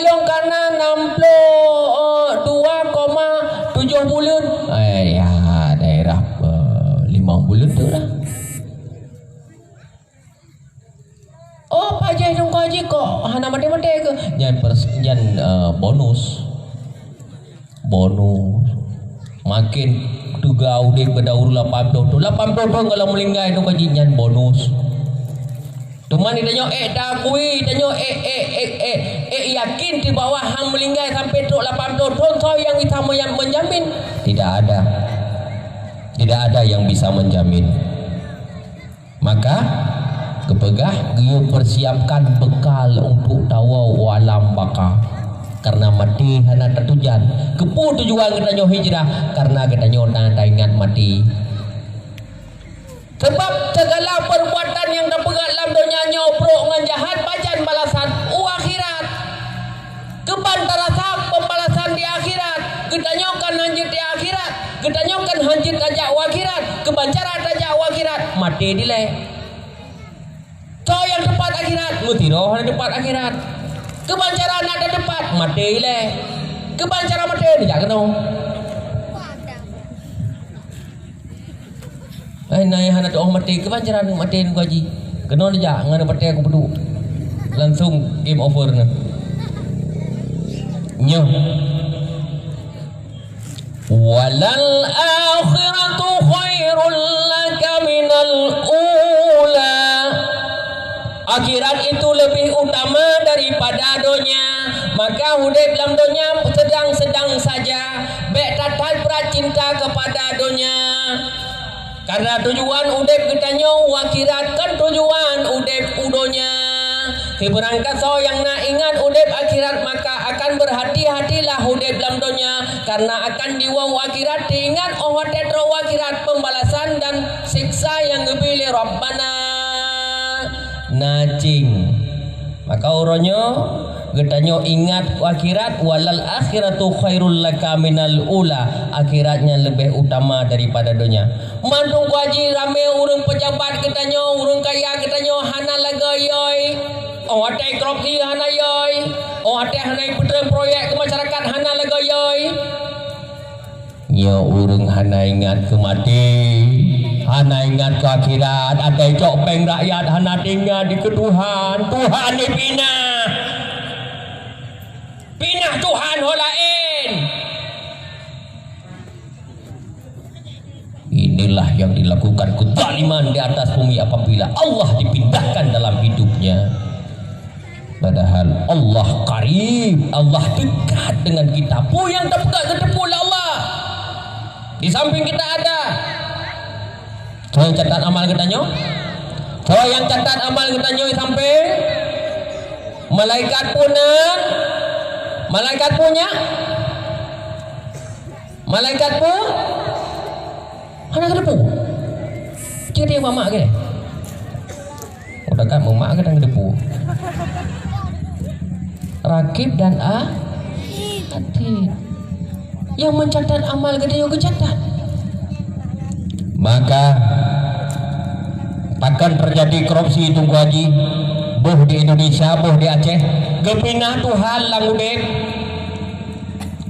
Long karena 62,7 bulan. Ya daerah 5 bulan tu lah. Pajak nunggu haji kok hana mati-mati ke? Jangan bonus makin tuga udik berdaur 80 tu kalau melinggai tu kajian bonus Tuman ditanya dah kui, tanya yakin di bawah hang melinggai sampai tok 80 tahun saya yang kita menjamin. Tidak ada. Tidak ada yang bisa menjamin. Maka kepegah dia persiapkan bekal untuk tawa alam baka. Karena mati hana tertujuan. Kepu tujuan kita hijrah karena kita tak ingat mati. Sebab segala perbuatan yang terpegat dalam dunia nyobrok dengan jahat bacan balasan akhirat. Keban terasa pembalasan di akhirat. Kita nyokan hanjit di akhirat. Kita nyokan hanjit tajak akhirat. Kebancara tajak akhirat. Mati dilek. So yang tepat akhirat. Mutiroh ada tepat akhirat. Kebancara ada tepat. Mati dilek. Kebancara mati dijak kenong. Nai hana tu orang mati kebancaran mati ku haji. Kena dia ngana mati aku peduk. Langsung game over na. Nyo. Walal akhiratu khairul laka minal ula. Akhirat itu lebih utama daripada dunia. Maka hidup dalam dunia sedang-sedang saja. Baik tatat bercinta kepada dunia. Karena tujuan udep kita nyo akhirat kan tujuan udep udonya. Berangkat so yang nak ingat udep akhirat maka akan berhati-hatilah udep dalam dunia karena akan diwaw akhirat diingat tetro akhirat pembalasan dan siksa yang dipilih Rabbana najing. Maka uronyo Getanyo ingat akhirat walal akhiratu khairul laka minal ula. Akhiratnya lebih utama daripada dunia. Mantung haji rame urang pejabat getanyo, urang kaya getanyo hana laga yoy. Oh hati korupsi hana yoy. Oh hati hana putra proyek ke masyarakat hana laga yoy. Nya urang hana ingat ke mati. Hana ingat ke akhirat. Ada copeng rakyat hana tinggal di Tuhan. Tuhan ni pinah Tuhan holain. Inilah yang dilakukan kezaliman di atas bumi apabila Allah dipindahkan dalam hidupnya. Padahal Allah karib, Allah dekat dengan kita. Yang dekat ke depan Allah. Di samping kita ada. So yang catat amal kita nyo. So yang catat amal kita nyo sampai malaikat punan. Malaikat punya malaikat pun anak kedepu jadi dia mamak ke udah kan mamak ke dan kedepu rakib dan atid yang mencatat amal gede yang kecatat. Maka takkan terjadi korupsi tunggu haji boh di Indonesia, boh di Aceh. Gepinah Tuhan langudep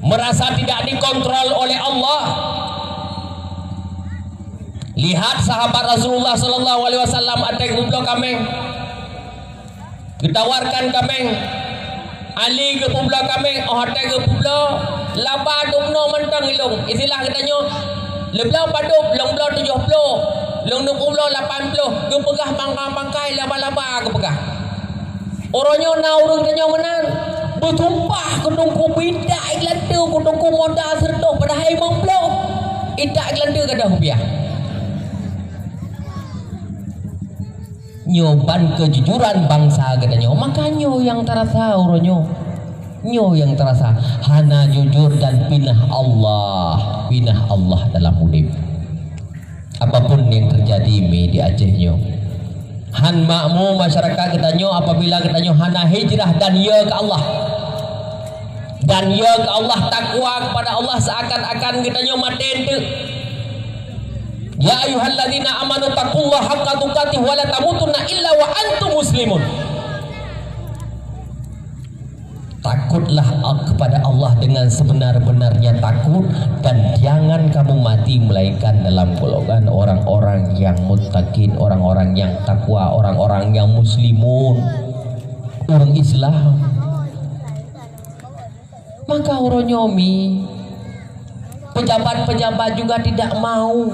merasa tidak dikontrol oleh Allah. Lihat sahabat Rasulullah sallallahu alaihi wasallam atek gublo kameng. Ditawarkan kameng. Ali ke publo kameng, oh atek ke publo laba dumno mentang ilung. Istilah katanya leblau padup long blo 70, long 20 80, ge pegah pangkai laba-laba ge pegah. Orangnya naurung tanya menan bertumpah kudung ku bidak iklante kudung ku modal serta pada hai mengblok idak iklante kada hubiah nyoban kejujuran bangsa katanya. Makanya yang terasa orangnya nyo yang terasa hana jujur dan pinah Allah dalam hidup. Apapun yang terjadi di Aceh nyo han makmu masyarakat ketanyo apabila ketanyo hana hijrah dan ya ke Allah takwa kepada Allah seakan-akan ketanyo maten tu. Ya ayyuhalladzina amanu taqullaha haqqa tuqatih wa la tamutunna illa wa antum muslimun. Takutlah kepada Allah dengan sebenar-benarnya takut dan jangan kamu mati melainkan dalam golongan orang-orang yang muttaqin, orang-orang yang takwa, orang-orang yang muslimun, orang Islam. Maka orang nyomi pejabat-pejabat juga tidak mau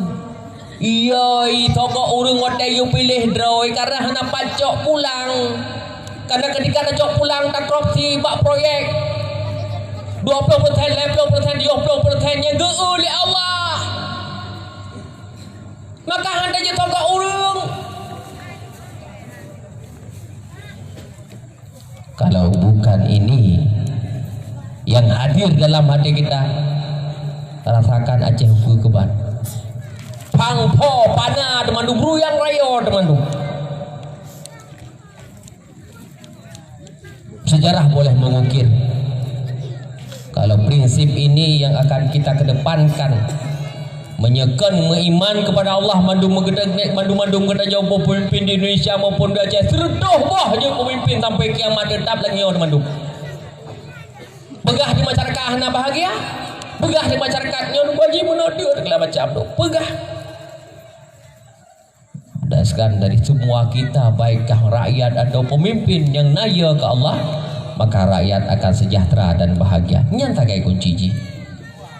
Iya, toko urung hotel you pilih droi karena hana pacok pulang. Karena ketika pacok pulang tak korupsi bak proyek 20%, 50%, 20% yang oleh Allah. Maka handa je toko urung. Kalau bukan ini yang hadir dalam hati kita, rasakan Aceh hukum keban. Pangpo pana demandu bruyang rayo demandu. Sejarah boleh mengukir. Kalau prinsip ini yang akan kita kedepankan, menyekan mengiman kepada Allah, mandu kita jauh pemimpin di Indonesia maupun di Aceh seredoh boh je pemimpin sampai kiamat tetap lagi orang mandu. Begah di masyarakat hana bahagia, begah di masyarakatnya bagi menuduh segala macam tu. Begah. Berdasarkan dari semua kita, baikkah rakyat atau pemimpin yang naya ke Allah, maka rakyat akan sejahtera dan bahagia. Nyata kayak kunci ji.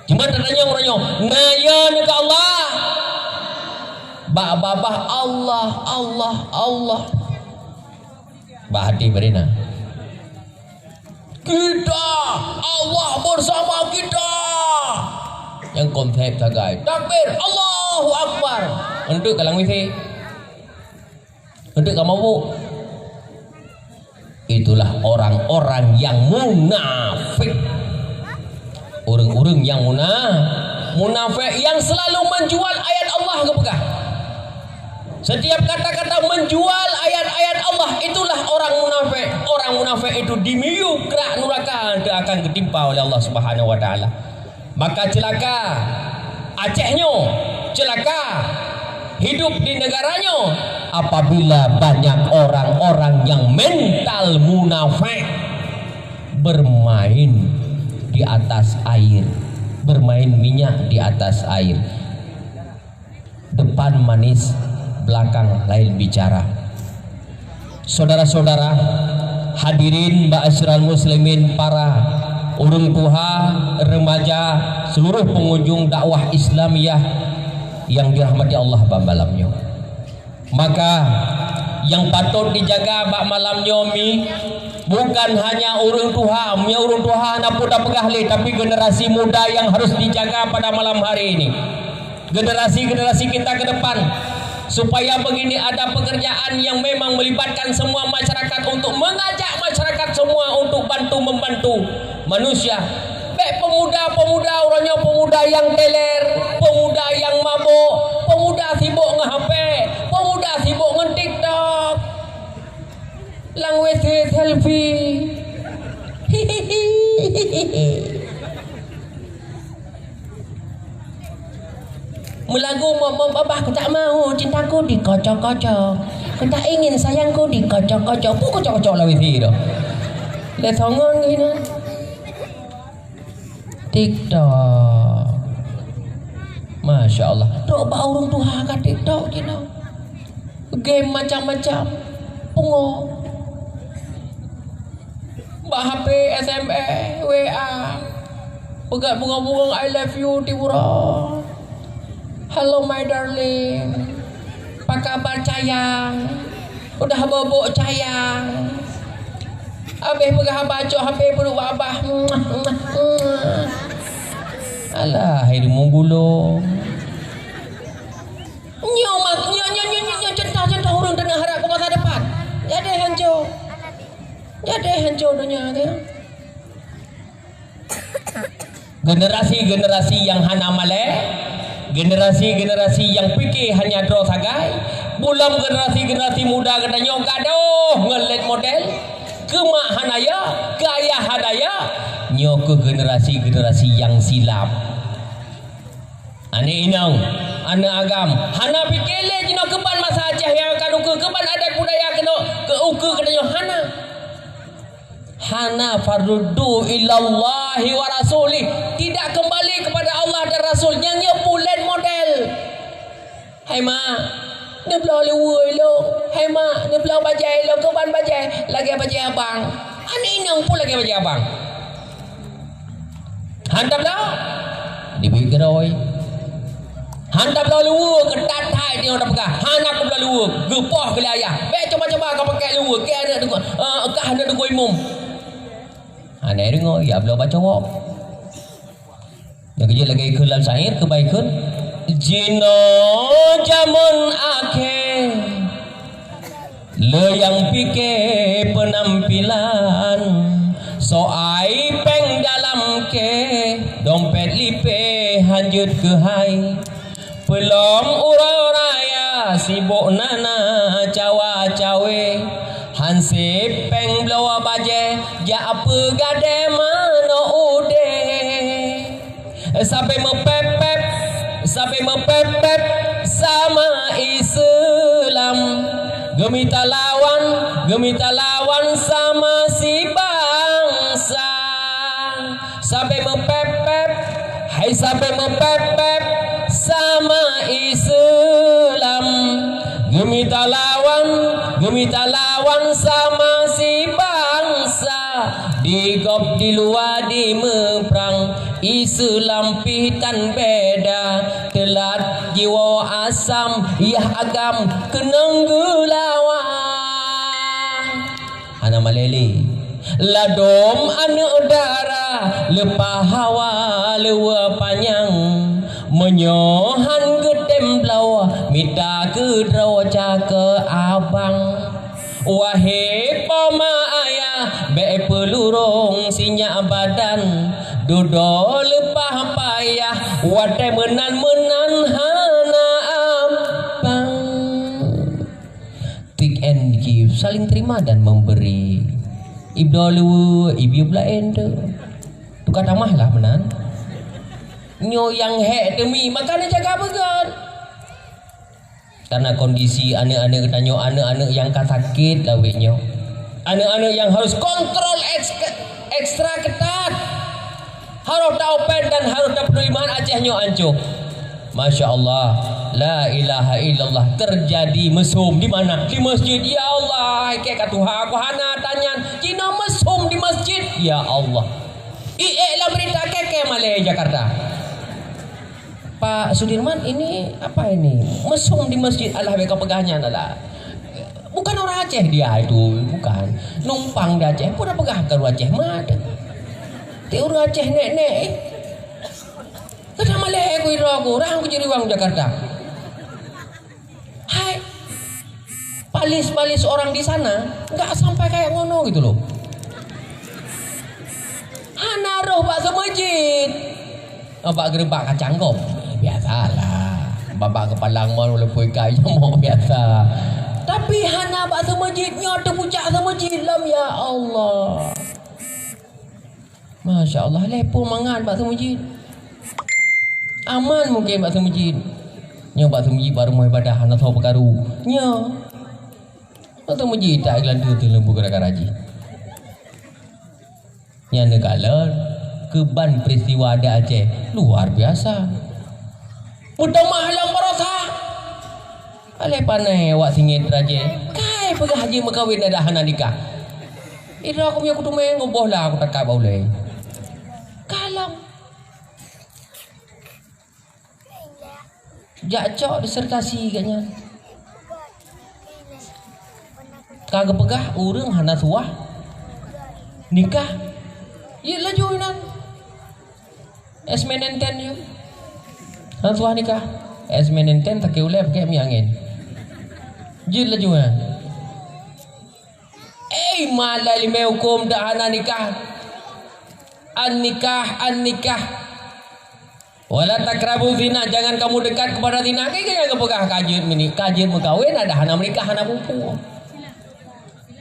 Cuma tanya orangnya, naya ke Allah. Babah Allah, Allah, Allah. Bahati berina. Kita, Allah bersama kita. Yang konsep sagai. Takbir, Allahu Akbar. Untuk kalang wisi. Untuk kamu bu. Itulah orang-orang yang munafik. Orang-orang yang munafik yang selalu menjual ayat Allah ke pegah. Setiap kata-kata menjual ayat-ayat Allah, itulah orang munafik. Orang munafik itu dimiu kerak neraka dia akan ketimpa oleh Allah Subhanahu wa taala. Maka celaka Acehnya, celaka hidup di negaranya apabila banyak orang-orang yang mental munafik bermain di atas air, bermain minyak di atas air. Depan manis, belakang lain bicara. Saudara-saudara, hadirin ba'asyiral muslimin, para urung tuha, remaja, seluruh pengunjung dakwah Islamiyah yang dirahmati Allah bak malamnya. Maka yang patut dijaga bak malamnya mi bukan hanya urung tuha, urung tuha napun dah pegahli, tapi generasi muda yang harus dijaga pada malam hari ini. Generasi-generasi kita ke depan, supaya begini ada pekerjaan yang memang melibatkan semua masyarakat untuk mengajak masyarakat semua untuk membantu manusia. Baik pemuda-pemuda, orangnya pemuda yang teler, pemuda yang mabuk, pemuda sibuk nge-HP, pemuda sibuk nge-TikTok, lang WC selfie. Melagu babah aku tak mau cintaku dikocok-kocok, aku tak ingin sayangku dikocok-kocok. Pun kocok-kocok lah WC tu. Lihat songon gini. TikTok, Masya Allah. Dok bak orang tuha kat TikTok gitu. Game macam-macam, pungo, bak HP, SMS, WA, pegat bunga-bunga I love you di murah. Hello my darling, apa kabar sayang? Udah bobok sayang. Habis pegang baca HP perlu abah. Alah, hari menggulung. Nyo cinta orang dengan harap ke masa depan. Jadi hancur dunia dia. Generasi-generasi yang hana maleh, generasi-generasi yang fikir hanya draw sagai, belum generasi-generasi muda katanya gaduh ngelet model. Ke mak hanaya, ke ayah hanaya, nyo ke generasi-generasi yang silap. Ane inang, ane agam, hana pikele jino keban masa Aceh yang akan uke, keban adat budaya kena ke uke kena nyo hana. Hana fardudu ilallahi wa rasulih, tidak kembali kepada Allah dan Rasul, yang nyo pulen model. Hai mak, dia belah lewai lo. Hai mak, dia belah bajai lo. Keban bajai. Lagi bajai abang. Ani inang pun lagi bajai abang. Hantar dah. Diberi keroi. Handa belah luar ketat hai dia dah pegang. Anak belah luar, gepah ke ayah. Baik coba-coba kau pakai luar, ke ada dengar. Kah ada dengar imam. Anak dengar ya belah baca wak. Yang kerja lagi ikut dalam syair kebaikan. Jino jamun akhir le yang fikir penampilan soai peng dalam ke dompet lipe hanjut ke hai pelom ura raya sibuk nana cawa cawe hansip peng blawa baje ja apa gade mano ude sampai mepepet sama Islam gemita lawan sama si bangsa sampai mepepet sama Islam gemita lawan sama si bangsa digop di luar di meprang Islam pitan beda telat jiwa asam yah agam kenang gulawan ana malele ladom ane udara lepah hawa lewa panjang menyohan gedem blau minta ke drawaca ke abang wahai poma ayah be pelurung sinya badan dodo lepah payah wate menan hana abang take and give saling terima dan memberi ibdolu ibu belah ende tu kata mahlah menan nyo yang hek demi makanya jaga began karena kondisi anak-anak tanya anak-anak yang sakit lawiknya anak-anak yang harus kontrol ekstra ketat harus taupen dan harus dapat penerimaan Acehnya anco. Masya Allah, la ilaha illallah terjadi mesum di mana? Di masjid. Ya Allah, kayak katuha aku hana tanyan, Cina mesum di masjid. Ya Allah. Lah berita keke Malaya Jakarta. Pak Sudirman ini apa ini? Mesum di masjid. Allah mereka pegahnya adalah. Bukan orang Aceh dia itu, bukan. Numpang di Aceh pun dah pegah ke Aceh mana? Orang Aceh nek-nek kena malek aku orang jadi orang Jakarta. Hai palis orang di sana nggak sampai kayak ngono gitu loh. Naruh bakso masjid bak gerebak kacang kop biasalah babak kepalang mau lepui kayu mau biasa tapi hana bakso masjidnya terpucak sama masjid lam ya Allah. Masya Allah, lepo mangan bakso masjid. Aman mungkin bakso masjid. Nya bakso masjid baru mau ibadah anak tahu perkaru. Nya. Bakso masjid tak iklan tu lembu gara-gara haji. Nya negala keban peristiwa ada Aceh luar biasa. Mudah mahalang parosa. Ale panai wak singit raje. Kai pegah haji makawin ada hana nikah. Ira aku punya kutumeng ngoboh lah aku tak bau leh. Kalang jakcok disertasi katnya kagak pegah urang hana suah nikah iya laju inan esmenenten ya hana suah nikah esmenenten tak keuleh pakai mi angin jil laju ya malah lima hukum dah hana nikah an nikah wala takrabu zina jangan kamu dekat kepada zina kayak kepegah kajir megawin ada hana menikah hana pupu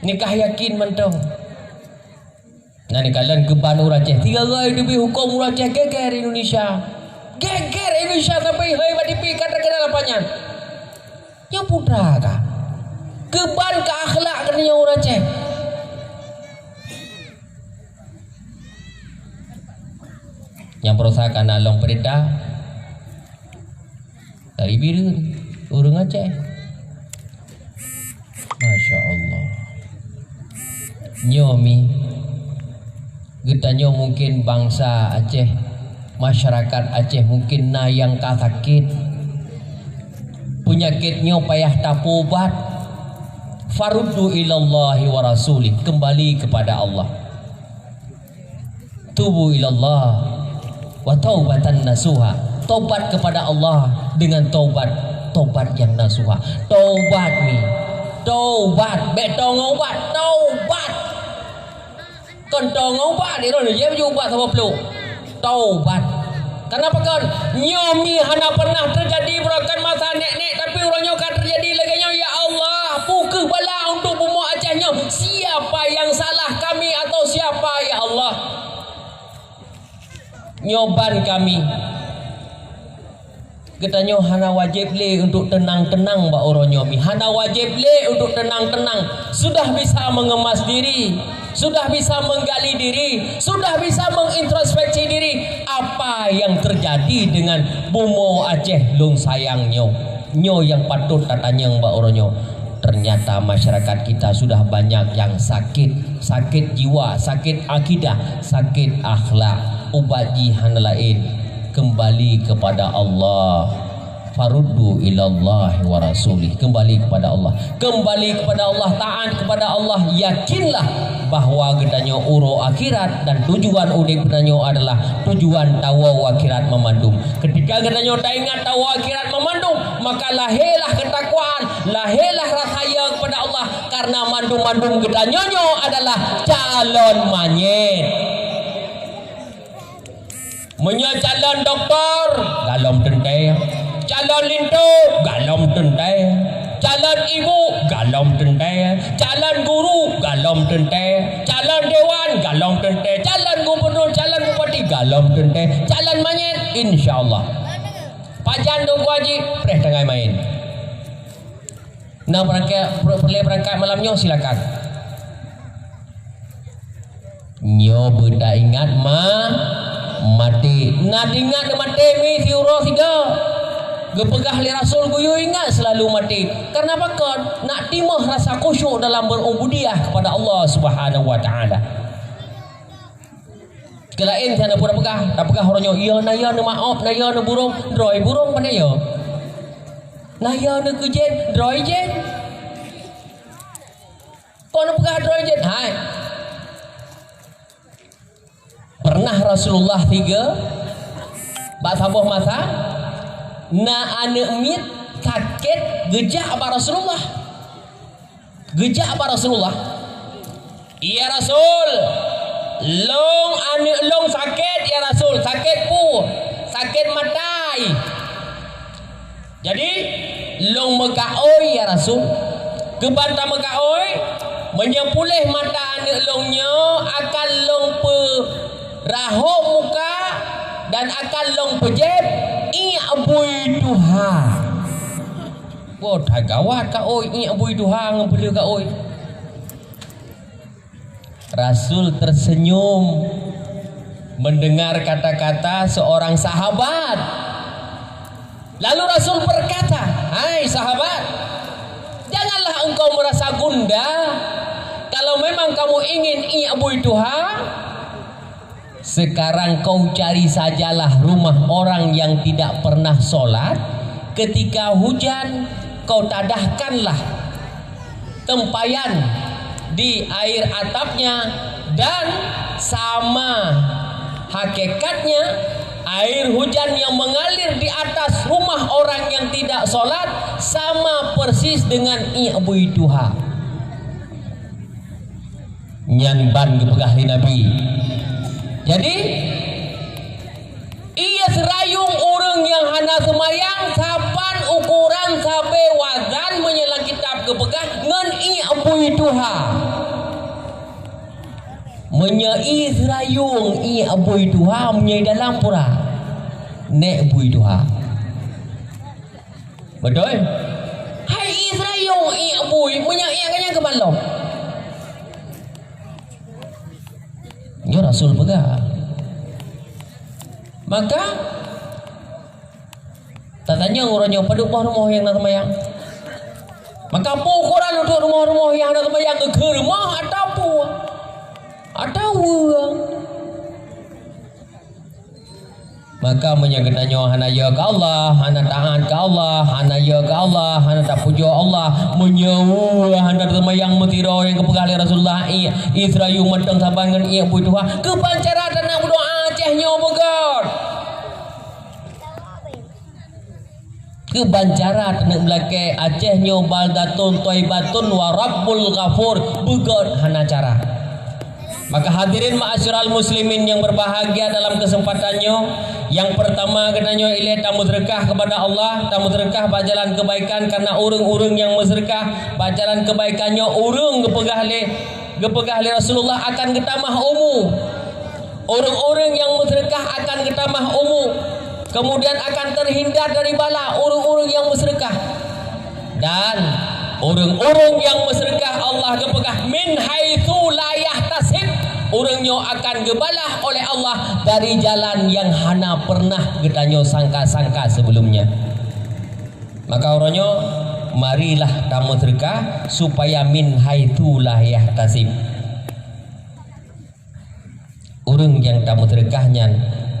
nikah yakin mentong nah nikalan keban urang Aceh 3 hari lebih hukum urang Aceh geger Indonesia sampai hai badi pi kata kena lapanyan nya putra kah keban ke akhlak katanya urang Aceh. Yang perosakan along perintah dari biru urang Aceh. Masya Allah. Nyomi getanyo mungkin bangsa Aceh, masyarakat Aceh mungkin na yang sakit penyakitnya payah tapubat, faruddu ilallahi wa rasulih, kembali kepada Allah. Tubu ilallah wa taubatan nasuha, taubat kepada Allah dengan taubat yang nasuha. Taubat ni, taubat betong ubat, taubat kentong ubat ni ron je ubat sama peluk. Taubat. Kenapa kan nyomi hana pernah terjadi berakan masa nek tapi orangnya kan terjadi lagi nya. Ya Allah, pukul bala untuk bumi Acehnya. Siapa yang salah kami atau siapa ya Allah? Nyoban kami. Katanya hana wajib le untuk tenang-tenang ba orang nyomi. Hana wajib le untuk tenang-tenang. Sudah bisa mengemas diri, sudah bisa menggali diri, sudah bisa mengintrospeksi diri. Apa yang terjadi dengan Bumo Aceh Lung sayang nyo yang patut tatanya ba orang nyo. Ternyata masyarakat kita sudah banyak yang sakit jiwa, sakit akidah, sakit akhlak. Ubat jihan lain, kembali kepada Allah. Faruddu ilallahi wa rasulih, kembali kepada Allah, kembali kepada Allah, taat kepada Allah. Yakinlah bahwa gedanya uro akhirat dan tujuan udik gedanya adalah tujuan tawa akhirat memandung. Ketika gedanya tak ingat tawa akhirat memandung, maka lahirlah ketakwaan, lahirlah rahaya kepada Allah, karena mandung-mandung gedanya adalah calon manyet. Calon doktor galom tenteng, calon lintu galom tenteng, calon ibu galom tenteng, calon guru galom tenteng, calon dewan galom tenteng, calon gubernur, calon bupati galom tenteng, calon manyet insyaallah. Pajan Tunggu Haji preh tengah main. Nah berangkat malamnya silakan. Nyo benda ingat mati. Nak ingat mati mi siuro siga. Gepegah li Rasul guyu ingat selalu mati. Karena apa kan? Nak timah rasa khusyuk dalam berubudiyah kepada Allah Subhanahu wa taala. Kelain sana pura pegah, tak pegah orangnya iya naya na maaf, naya na burung, droi burung pandai ya. Naya na kejen, droi jen. Kau na pegah droi jen. Hai. Pernah Rasulullah 3 bak sabuh masa na ane mit sakit gejak apa Rasulullah. Gejak apa Rasulullah? Iya Rasul. Long sakit ya Rasul, sakit pu, sakit matai. Jadi long megaoi ya Rasul. Kebanta megaoi menyepulih mata ane longnya akan long pe raho muka dan akan long pejep i abui duha. Wah, dah gawat ka oi i abui duha ngapula ka oi. Rasul tersenyum mendengar kata-kata seorang sahabat. Lalu Rasul berkata, "Hai sahabat, janganlah engkau merasa gundah. Kalau memang kamu ingin i abui duha, sekarang kau cari sajalah rumah orang yang tidak pernah sholat. Ketika hujan, kau tadahkanlah tempayan di air atapnya, dan sama hakikatnya air hujan yang mengalir di atas rumah orang yang tidak sholat sama persis dengan i'bui duha." Nyanban kepegahli Nabi. Jadi ia serayung orang yang hana semayang sapan ukuran sampai wazan menyelang kitab kepegah ngan i'bui duha. Menyai serayung i'bui duha menyai dalam pura nek bui duha. Betul? Hai serayung i'bui menyai agaknya ke balong. Ya Rasul pegang. Maka tak tanya orangnya pada rumah-rumah yang nak semayang. Maka apa ukuran untuk rumah-rumah yang nak semayang ke rumah atau apa? Atau maka menyangkutnya hana ya ke Allah, hana tahan ke Allah, hana percaya ke Allah, hana tak puja Allah, menyewa hana termayang metiro yang kepegah oleh Rasulullah Israyu matang saban dengan ia pui Tuhan kepancara dan nak berdoa Acehnya begat kebancara tenek belake Acehnya baldatun toibatun wa rabbul ghafur begat hana cara. Maka hadirin ma'asyiral muslimin yang berbahagia dalam kesempatannya, yang pertama katanya ilaih tamu sedekah kepada Allah, tamu sedekah bajalan kebaikan karena urang-urang yang bersedekah bajalan kebaikannya urang gepegah le Rasulullah akan ketamah umur. Orang-orang yang bersedekah akan ketamah umur. Kemudian akan terhindar dari bala orang-orang yang bersedekah. Dan orang-orang yang bersedekah Allah gepegah min haitsu la yahtasib, orangnya akan gebalah oleh Allah dari jalan yang hana pernah getanyo sangka-sangka sebelumnya. Maka orangnya marilah tamu sedekah supaya min haitsu la yahtasib. Orang yang tamu sedekahnya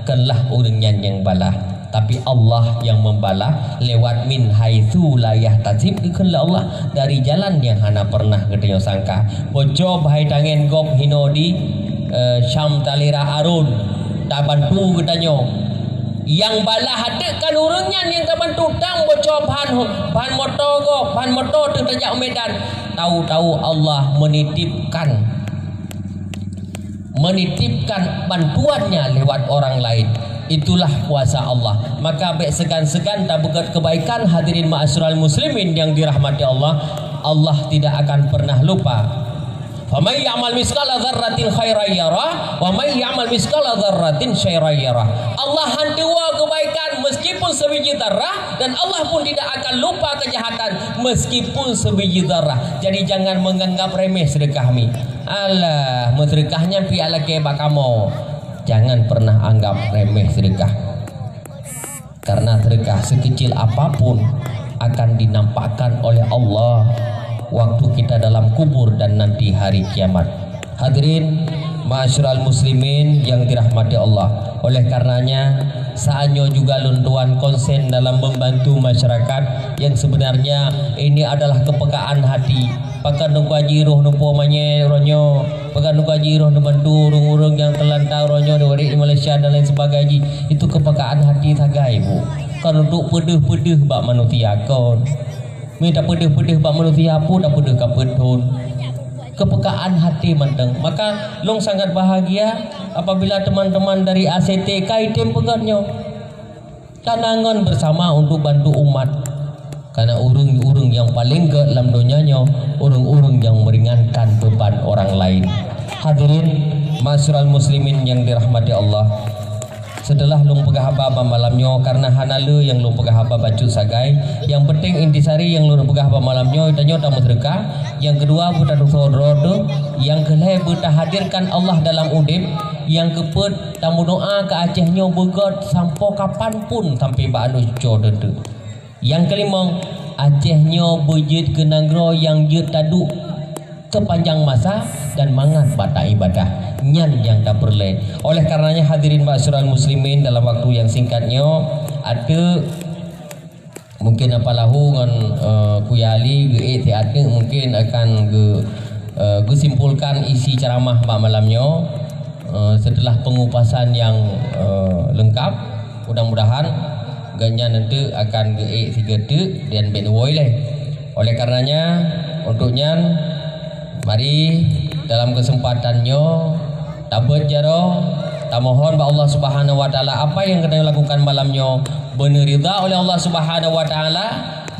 kenlah orangnya yang balah, tapi Allah yang membalah lewat min haitsu la yahtasib dikenlah Allah dari jalan yang hana pernah getanyo sangka. Bojo bahai tangen gop hino di Syam talira arun tak bantu getanyo yang balah hadekan urangnya yang tak bantu tang boco bahan motor terjak Medan. Tahu-tahu Allah menitipkan bantuannya lewat orang lain. Itulah kuasa Allah. Maka baik segan-segan tak begat kebaikan hadirin ma'asyiral muslimin yang dirahmati Allah, Allah tidak akan pernah lupa. Faman ya'mal miskala dzarratin khairan yarah wa man ya'mal miskala dzarratin syarran yarah. Allah hantua kebaikan meskipun sebiji zarah, dan Allah pun tidak akan lupa kejahatan meskipun sebiji zarah. Jadi jangan menganggap remeh sedekah mi. Alah, sedekahnya pi ala ke bakamo. Jangan pernah anggap remeh sedekah. Karena sedekah sekecil apapun akan dinampakkan oleh Allah waktu kita dalam kubur dan nanti hari kiamat. Hadirin ma'asyiral muslimin yang dirahmati Allah, oleh karenanya saatnya juga luntuan konsen dalam membantu masyarakat yang sebenarnya ini adalah kepekaan hati. Pakan nungkaji roh numpo manye ronyo, pakan nungkaji roh membantu urung-urung yang terlantar ronyo di Malaysia dan lain sebagainya. Itu kepekaan hati sagai bu. Kalau untuk pedih-pedih bak manusia kon. Minta pedih-pedih bak manusia pun dah pedih kapedun. Kepekaan hati menteng. Maka long sangat bahagia apabila teman-teman dari ACT kaitim pegatnya tanangan bersama untuk bantu umat. Karena urung-urung yang paling ke dalam dunianya urung-urung yang meringankan beban orang lain. Hadirin ma'asyiral muslimin yang dirahmati Allah, setelah lung pegah haba malamnya karena hanale yang lung pegah haba baju sagai, yang penting intisari yang lung pegah haba malamnya itanyo tamu sedekah, yang kedua buta rodo, yang kelih buta hadirkan Allah dalam udip, yang kepet tamu doa ke Acehnya begot sampai kapanpun sampai ba anu jodoh. Yang kelima Acehnya bejit ke negara yang je tadu kepanjang masa dan mangat bata ibadah nyan yang tak perle. Oleh karenanya hadirin ma'asyiral muslimin, dalam waktu yang singkatnya ada mungkin apalahu ngan kuyali ge teate mungkin akan ge simpulkan isi ceramah mak malamnya setelah pengupasan yang lengkap. Mudah-mudahan ganya nanti akan ge sigete dan benwoi leh. Oleh karenanya untuknya mari dalam kesempatannya tabat jaro tamohon ba Allah Subhanahu wa taala apa yang kena lakukan malamnya benar ridha oleh Allah Subhanahu wa taala,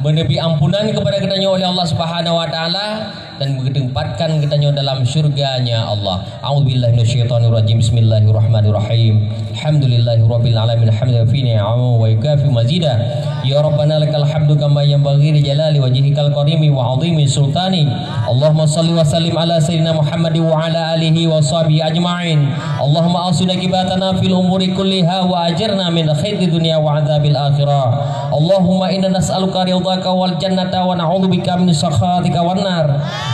benar ampunan kepada kitanya oleh Allah Subhanahu wa taala, dan ditempatkan kitanya dalam syurganya Allah. A'udzubillahi minasyaitonirrajim. Bismillahirrahmanirrahim. Alhamdulillahirabbil alamin hamdan fi ni'amahu wa yukafi mazida. Ya Rabbana lakal hamdu kama yanbaghi li jalali wajhikal karimi wa 'azimi sultani. Allahumma shalli wa sallim ala sayyidina Muhammad wa ala alihi wa sahbihi ajma'in. Allahumma asuna kibatana fil umuri kulliha wa ajirna min khayri dunya wa 'adzabil akhirah. Allahumma inna nas'aluka ridhaka wal jannata wa na'udzubika min sakhatika wan nar.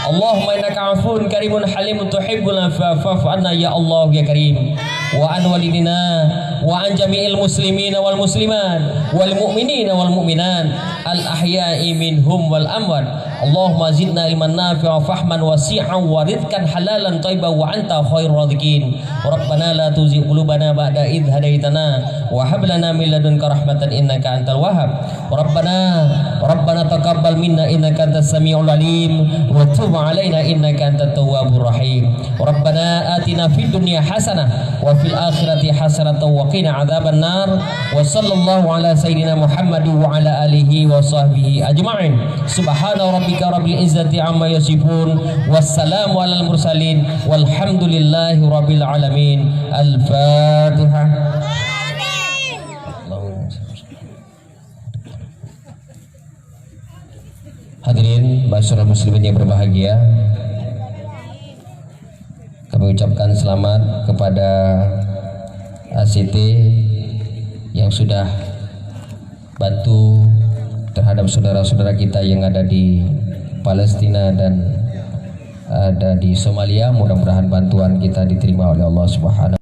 Allahumma innaka 'afuwun karimun halimun tuhibbul 'afwa fa'fu 'anna ya Allah ya karim. wa an walidina wa an jami'il muslimina wal muslimat wal mu'minina wal mu'minat al ahya'i minhum wal amwat. Allahumma zidna ilman nafi'a fahman wasi'an wa rizqan halalan thayyiban wa anta khairur raziqin. Rabbana la tuzigh qulubana ba'da idh hadaitana wa hab lana min ladunka rahmatan innaka antal wahhab. Rabbana taqabbal minna innaka antas samiul alim wa tub alaina innaka antat tawwabur rahim. Rabbana atina fid dunya hasanah wa fil akhirati hasanatan wa qina adzaban nar. Wa sallallahu ala sayyidina Muhammad wa ala alihi wa sahbihi ajma'in. Subhana rabbika rabbil izzati amma yasifun wassalamu alal mursalin walhamdulillahi rabbil alamin. Al-Fatihah. Hadirin masyarakat muslimin yang berbahagia, kami ucapkan selamat kepada ACT yang sudah bantu terhadap saudara-saudara kita yang ada di Palestina dan ada di Somalia. Mudah-mudahan bantuan kita diterima oleh Allah Subhanahu